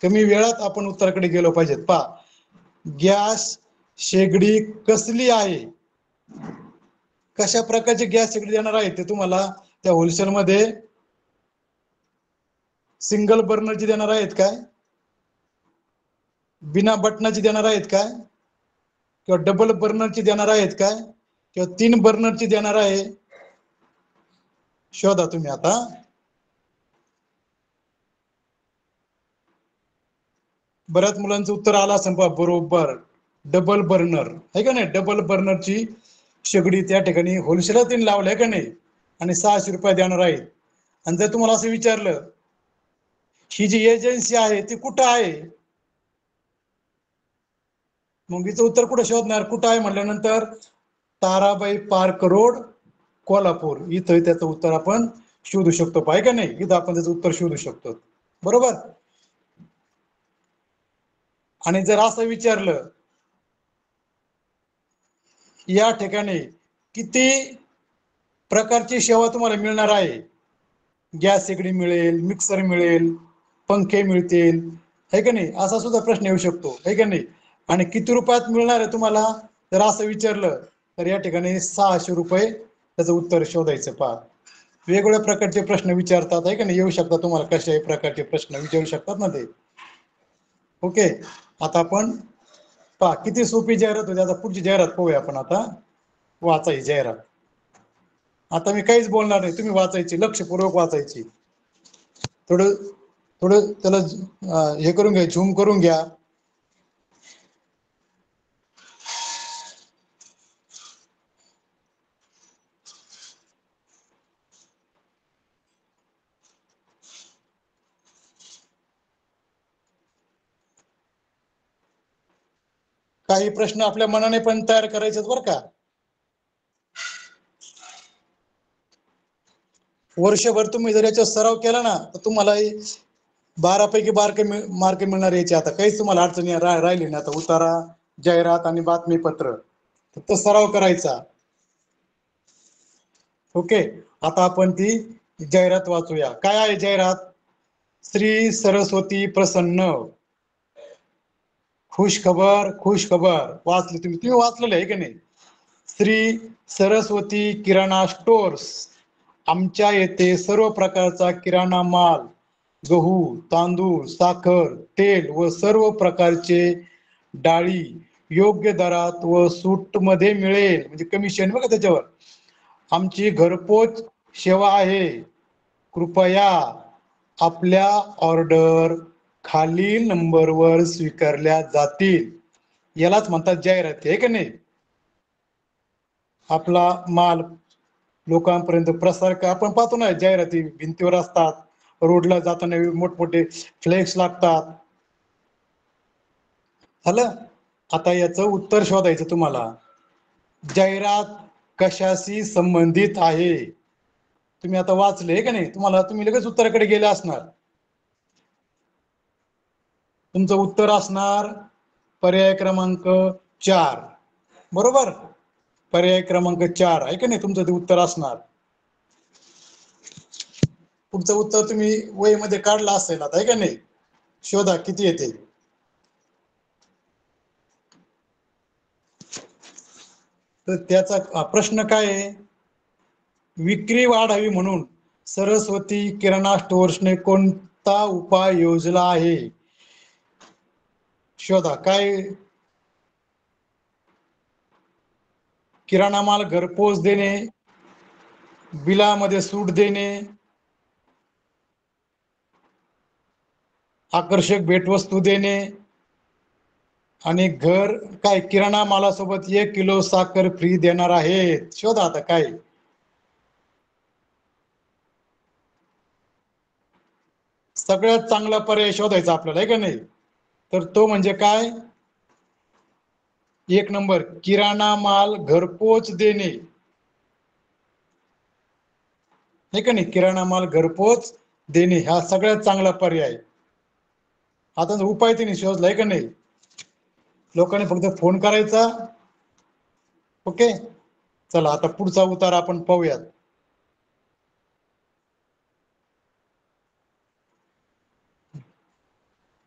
Speaker 2: कमी वेळात आपण उत्तराकडे गेलो पाहिजेत. पहा, गॅस शेगडी कसली आहे? कशा प्रकारची गॅस शेगडी देणार आहे ते तुम्हाला त्या होलसेल मध्ये? सिंगल बर्नरची देणार आहेत काय? बिना बटनाची देणार आहेत काय? किंवा डबल बर्नरची देणार आहेत काय? किंवा 3 बर्नरची देणार आहे? शोधा तुम्ही आता. बऱ्याच मुलांचं उत्तर आलं असेल. पहा, बरोबर डबल बर्नर आहे का नाही? डबल बर्नरची शेगडी त्या ठिकाणी होलसेलला त्यांनी लावलं आहे का नाही, आणि 600 रुपये देणार आहे. आणि जर तुम्हाला असं विचारलं ही जी एजन्सी आहे ती कुठं आहे, मग हिचं उत्तर कुठं शोधणार? कुठं आहे म्हटल्यानंतर ताराबाई पार्क रोड, कोल्हापूर, इथं त्याचं उत्तर आपण शोधू शकतो. पाहिजे का नाही? इथं आपण त्याचं उत्तर शोधू शकतो. बरोबर. आणि जर असं विचारलं या ठिकाणी किती प्रकारची सेवा तुम्हाला मिळणार आहे, गॅस शेगडी मिळेल, मिक्सर मिळेल, पंखे मिळतील, है का नाही, असा सुद्धा प्रश्न येऊ शकतो, है का नाही. आणि किती रुपयात मिळणार आहे तुम्हाला? जर असं विचारलं तर या ठिकाणी 600 रुपये त्याचं उत्तर शोधायचं. पहा, वेगवेगळ्या प्रकारचे प्रश्न विचारतात आहे का नाही, येऊ शकतात तुम्हाला कशाही प्रकारचे प्रश्न विचारू शकतात ना ते. ओके, आता आपण पहा किती सोपी जाहिरात होती. आता पुढची जाहिरात पाहूया आपण. आता वाचायची जाहिरात. आता मी काहीच बोलणार नाही, तुम्ही वाचायची, लक्षपूर्वक वाचायची. थोडं थोडं त्याला हे करून घ्या, झूम करून घ्या. काही प्रश्न आपल्या मनाने पण तयार करायचे बरं का. वर्षभर तुम्ही जर याचा सराव केला ना तर तुम्हाला 12 पैकी 12 मार्क मिळणार याचे. आता काहीच तुम्हाला अडचणी राहिली नाही. आता उतारा, जाहिरात आणि बातमीपत्र फक्त सराव करायचा. ओके, आता आपण ती जाहिरात वाचूया. काय आहे जाहिरात? श्री सरस्वती प्रसन्न, खुश खबर, खुश खबर. वाचली तुम्ही वाचलेलं आहे की नाही? श्री सरस्वती किराणा स्टोर्स, आमच्या येथे सर्व प्रकारचा किराणा माल, गहू, तांदूळ, साखर, तेल व सर्व प्रकारचे डाळी योग्य दरात व सूट मध्ये मिळेल. म्हणजे कमिशन बघा त्याच्यावर. आमची घरपोच सेवा आहे. कृपया आपल्या ऑर्डर खालील नंबरवर स्वीकारल्या जातील. यालाच म्हणतात जाहिराती आहे की नाही. आपला माल लोकांपर्यंत प्रसार आपण पाहतो ना, जाहिराती भिंतीवर असतात, रोडला जाताना मोठमोठे फ्लेक्स लागतात. झालं. आता याचं उत्तर शोधायचं तुम्हाला. जाहिरात कशाशी संबंधित आहे? तुम्ही आता वाचले का नाही, तुम्ही लगेच उत्तराकडे गेले असणार. तुमचं उत्तर असणार पर्याय क्रमांक 4. बरोबर, पर्याय क्रमांक 4 आहे का नाही तुमचं ते उत्तर असणार. पुढचं उत्तर तुम्ही वहीमध्ये काढलं असेल आता आहे का नाही. शोधा किती येते. तर त्याचा प्रश्न काय आहे? विक्री वाढावी म्हणून सरस्वती किराणा स्टोर्सने कोणता उपाय योजला आहे? शोधा. काय? किराणा माल घरपोच देणे, बिलामध्ये सूट देणे, आकर्षक भेटवस्तू देणे आणि काय किराणा मालासोबत 1 किलो साखर फ्री देणार आहेत. शोधा आता काय. सगळ्यात चांगला पर्याय शोधायचा आपल्याला आहे का नाही. तर तो म्हणजे काय? 1 नंबर, किराणा माल घरपोच देणे आहे का नाही. किराणा माल घरपोच देणे हा सगळ्यात चांगला पर्याय. आता उपाय तिने शोधलाय का नाही. लोकांनी फक्त फोन करायचा. ओके, चला आता पुढचा उतार आपण पाहूयात.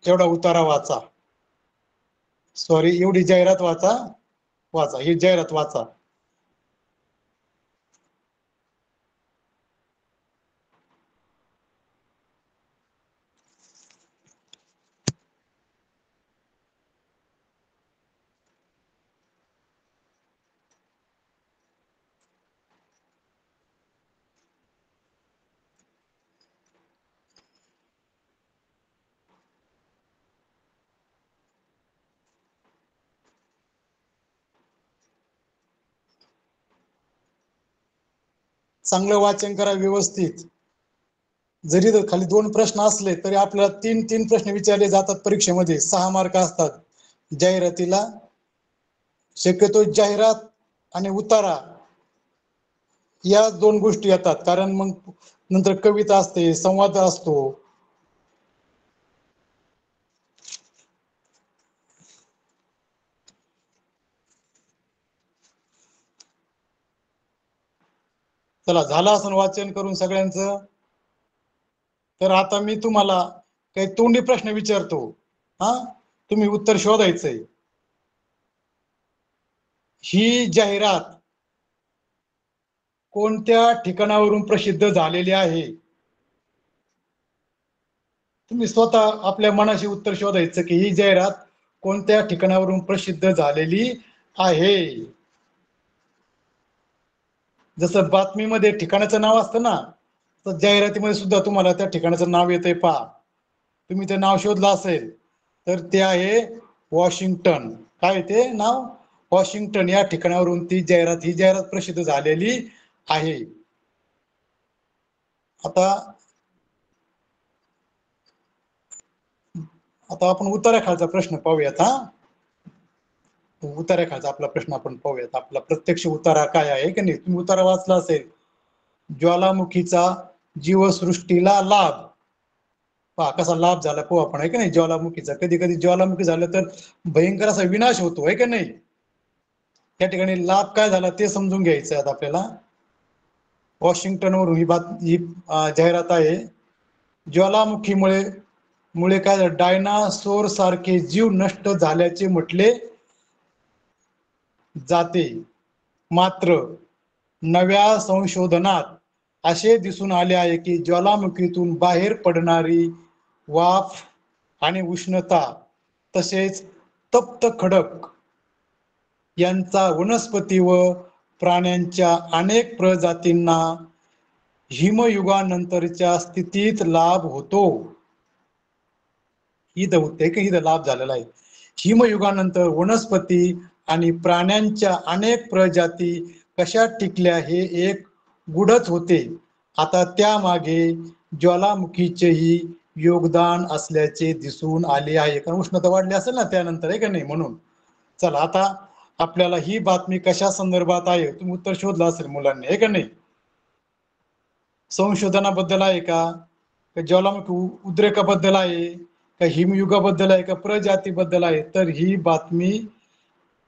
Speaker 2: एवढा उतारा वाचा. सॉरी, एवढी जाहिरात वाचा ही जाहिरात वाचा. चांगलं वाचन करा व्यवस्थित. जरी खाली 2 प्रश्न असले तरी आपल्याला 3 प्रश्न विचारले जातात परीक्षेमध्ये. 6 मार्क असतात जाहिरातीला. शक्यतो जाहिरात आणि उतारा या 2 गोष्टी येतात, कारण मग नंतर कविता असते, संवाद असतो. चला, झालं असं वाचन करून सगळ्यांचं. तर आता मी तुम्हाला काही तोंडी प्रश्न विचारतो. तुम्ही उत्तर शोधायचंय. ही जाहिरात कोणत्या ठिकाणावरून प्रसिद्ध झालेली आहे? तुम्ही स्वतः आपल्या मनाशी उत्तर शोधायचं की ही जाहिरात कोणत्या ठिकाणावरून प्रसिद्ध झालेली आहे. जसं बातमीमध्ये ठिकाणाचं नाव असतं ना, तर जाहिरातीमध्ये सुद्धा तुम्हाला त्या ठिकाणाचं नाव येतंय पहा. तुम्ही ते नाव शोधलं असेल तर ते आहे वॉशिंग्टन. काय ते नाव? वॉशिंग्टन या ठिकाणावरून ही जाहिरात प्रसिद्ध झालेली आहे. आता आपण उत्तराखालचा प्रश्न पाहूयात. उत्तराखालचा आपला प्रश्न आपण पाहूयात. आपला प्रत्यक्ष उतारा काय आहे की नाही, तुम्ही उतारा वाचला असेल. ज्वालामुखीचा जीवसृष्टीला लाभ. पहा कसा लाभ झाला पाहू आपण, आहे की नाही. ज्वालामुखीचा कधी कधी ज्वालामुखी झालं तर भयंकर असा विनाश होतो, आहे की नाही. त्या ठिकाणी लाभ काय झाला ते समजून घ्यायचं आहे आपल्याला. वॉशिंग्टनवरून ही जाहिरात आहे. ज्वालामुखीमुळे काय झालं, डायनासोर सारखे जीव नष्ट झाल्याचे म्हटले जाते. मात्र नव्या संशोधनात असे दिसून आले आहे की ज्वालामुखीतून बाहेर पडणारी वाफ आणि उष्णता तसेच तप्त खडक यांचा वनस्पती व प्राण्यांच्या अनेक प्रजातींना हिमयुगानंतरच्या स्थितीत लाभ होतो. इथं लाभ झालेला आहे. हिमयुगानंतर वनस्पती आणि प्राण्यांच्या अनेक प्रजाती कशा टिकल्या हे एक गुढच होते. आता त्यामागे ज्वालामुखीचेही योगदान असल्याचे दिसून आले आहे. कारण उष्णता वाढली असेल ना त्यानंतर, आहे का नाही. म्हणून चला आता आपल्याला ही बातमी कशा संदर्भात आहे तुम्ही उत्तर शोधलं असेल मुलांनी, आहे का नाही. संशोधनाबद्दल आहे का ज्वालामुखी उद्रेकाबद्दल आहे का हिमयुगाबद्दल आहे का प्रजातीबद्दल आहे. तर ही बातमी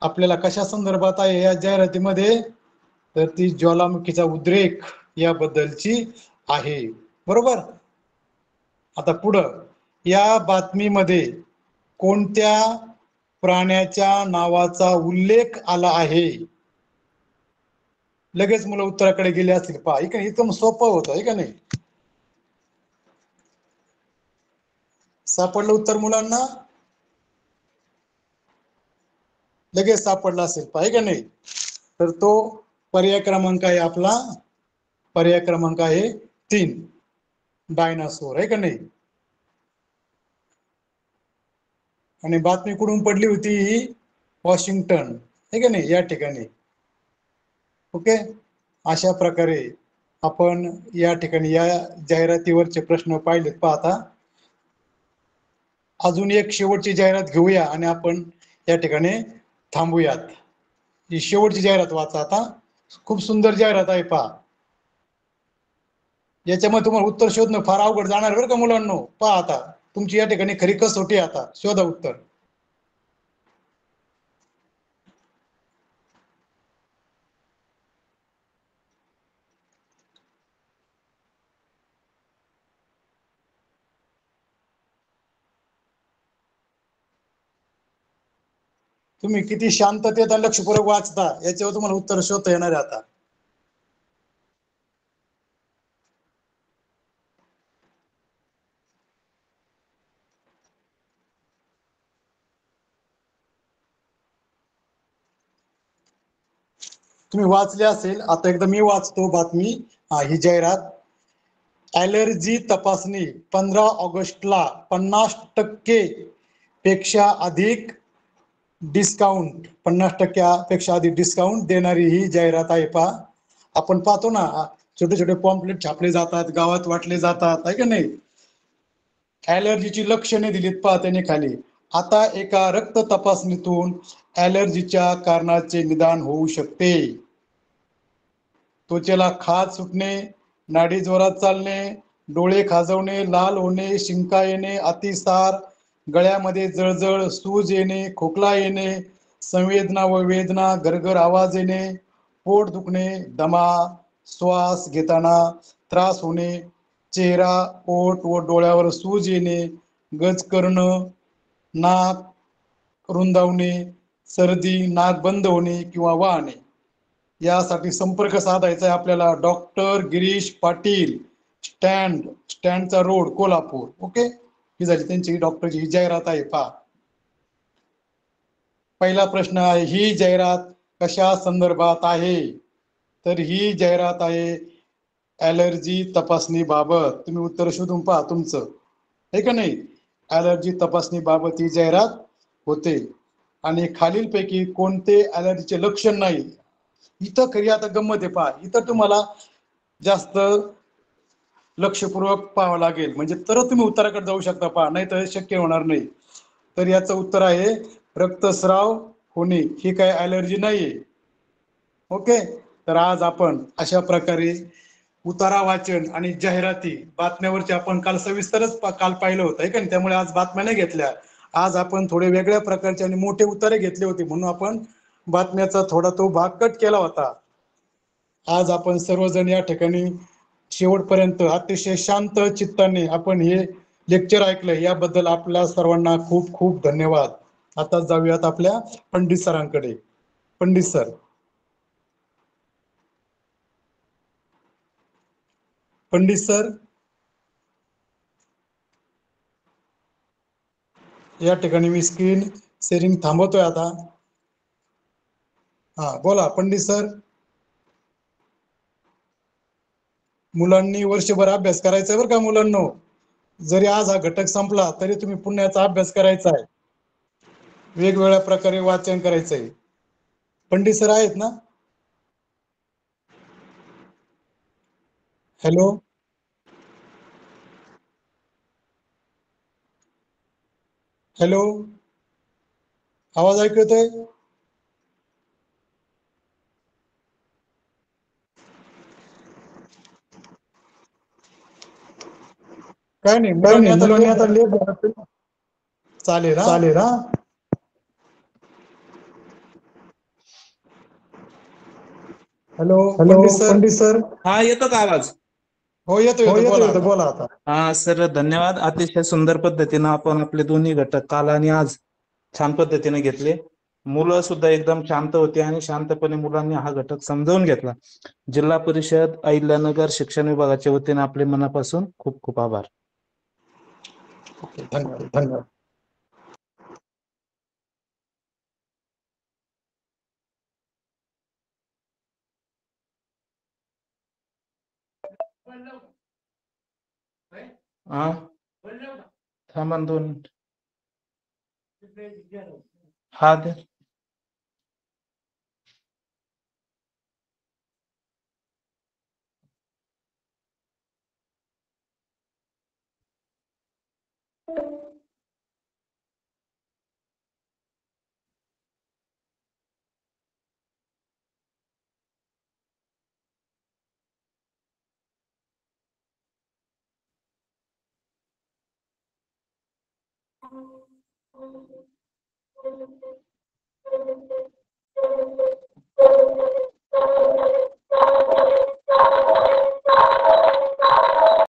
Speaker 2: आपल्याला कशा संदर्भात आहे या जाहिरातीमध्ये, तर ती ज्वालामुखीचा उद्रेक याबद्दलची आहे. बरोबर. आता पुढं या बातमीमध्ये कोणत्या प्राण्याच्या नावाचा उल्लेख आला आहे. लगेच मुलं उत्तराकडे गेले असतील. पहा एकदम सोपं होतं, आहे का नाही. सापडलं उत्तर मुलांना? लगेच सापडला असेल, आहे का नाही. तर तो पर्याय क्रमांक आहे आपला, पर्याय क्रमांक आहे 3, डायनासोर, आहे का नाही. आणि बातमी कुठून पडली होती ही? वॉशिंग्टन, आहे का नाही, या ठिकाणी. ओके. अशा प्रकारे आपण या ठिकाणी या जाहिरातीवरचे प्रश्न पाहिलेत. पाहता अजून एक शेवटची जाहिरात घेऊया आणि आपण या ठिकाणी थांबूयात. ही शेवटची जाहिरात वाचा आता. खूप सुंदर जाहिरात आहे पहा. याच्यामध्ये तुम्हाला उत्तर शोधणं फार अवघड जाणार बरं का मुलांनो. पहा आता तुमची या ठिकाणी खरी कसोटी. आता शोधा उत्तर. तुम्ही किती शांततेत आणि लक्षपूर्वक वाचता याच्यावर तुम्हाला उत्तर शोधता येणार आहे. आता तुम्ही वाचले असेल. आता एकदा मी वाचतो बातमी. ही जाहिरात. ॲलर्जी तपासणी 15 ऑगस्टला 50% पेक्षा अधिक डिस्काउंट, 50% पेक्षा अधिक डिस्काउंट देणारी ही जाहिरात आहे. पहा आपण पाहतो ना छोटे छोटे पॉम्पलेट छापले जातात, गावात वाटले जातात, आहे का नाही. ॲलर्जीची लक्षणे दिलीत पहा त्याने खाली. आता एका रक्त तपासणीतून ॲलर्जीच्या कारणाचे निदान होऊ शकते. त्वचेला खाज सुटणे, नाडी जोरात चालणे, डोळे खाजवणे, लाल होणे, शिंका येणे, अतिसार, गळ्यामध्ये जळजळ, सूज येणे, खोकला येणे, संवेदना व वेदना, गरगर आवाज येणे, पोट दुखणे, दमा, श्वास घेताना त्रास होणे, चेहरा, पोट व डोळ्यावर सूज येणे, गज करणं, नाक रुंदावणे, सर्दी, नाक बंद होणे किंवा वाहणे, यासाठी संपर्क साधायचा आहे आपल्याला डॉक्टर गिरीश पाटील, स्टँडचा रोड, कोल्हापूर. ओके, ही झाली त्यांची डॉक्टरची ही जाहिरात आहे. पहा, पहिला प्रश्न आहे, ही जाहिरात कशा संदर्भात आहे? तर ही जाहिरात आहे ॲलर्जी तपासणी बाबत. तुम्ही उत्तर शोधून पहा तुमचं, हे का नाही. ॲलर्जी तपासणी बाबत ही जाहिरात होते. आणि खालीलपैकी कोणते ॲलर्जीचे लक्षण नाही? इथं खरी आता गंमत आहे. पहा, इथं तुम्हाला जास्त लक्षपूर्वक पाहावं लागेल, म्हणजे तरच तुम्ही उत्तराकडे जाऊ शकता. पहा, नाही तर शक्य होणार नाही. तर याचं उत्तर आहे रक्तस्राव होणे. ही काय ॲलर्जी नाहीये. ओके, तर आज आपण अशा प्रकारे उतारा वाचन आणि जाहिराती बातम्यावरची आपण काल सविस्तरच काल पाहिलं होतं, का नाही. त्यामुळे आज बातम्या नाही घेतल्या. आज आपण थोडे वेगळ्या प्रकारचे आणि मोठे उतारे घेतले होते, म्हणून आपण बातम्याचा थोडा तो भाग कट केला होता. आज आपण सर्वजण या ठिकाणी शेवटपर्यंत अतिशय शांत चित्ताने आपण हे लेक्चर ऐकलं, याबद्दल आपल्या सर्वांना खूप खूप धन्यवाद. आता जाऊयात आपल्या पंडित सरांकडे. पंडित सर. पंडित सर, या ठिकाणी मी स्क्रीन शेअरिंग थांबवतोय आता. हा, बोला पंडित सर. मुलांनी वर्षभर अभ्यास करायचा बरं का मुलांनो. जरी आज हा घटक संपला तरी तुम्ही पुण्याचा अभ्यास करायचा आहे, वेगवेगळ्या प्रकारे वाचन करायचंय. पंडित सर आहेत ना? हॅलो, हॅलो, आवाज ऐकू येतोय? काय नाही, मुलांनी आता लेट झाला. चालेल हा.
Speaker 4: चालेल हा.
Speaker 2: Hello
Speaker 4: hello
Speaker 2: Pandit sir.
Speaker 4: Pandit sir.
Speaker 3: हा, येतो का आवाज?
Speaker 2: हो, येतो
Speaker 4: हो,
Speaker 2: येतो,
Speaker 4: येतो
Speaker 2: बोला
Speaker 4: येतो,
Speaker 2: आता.
Speaker 4: बोला आता.
Speaker 3: हा सर, धन्यवाद. अतिशय सुंदर पद्धतीनं आपण आपले दोन्ही घटक काल आणि आज छान पद्धतीने घेतले. मुलं सुद्धा एकदम शांत होती आणि शांतपणे मुलांनी हा घटक समजावून घेतला. जिल्हा परिषद अहिल्यानगर शिक्षण विभागाच्या वतीने आपले मनापासून खूप खूप आभार.
Speaker 2: धन्यवाद.
Speaker 4: धन्यवाद.
Speaker 3: हा, थांबा 2 मिनिट. हा दे.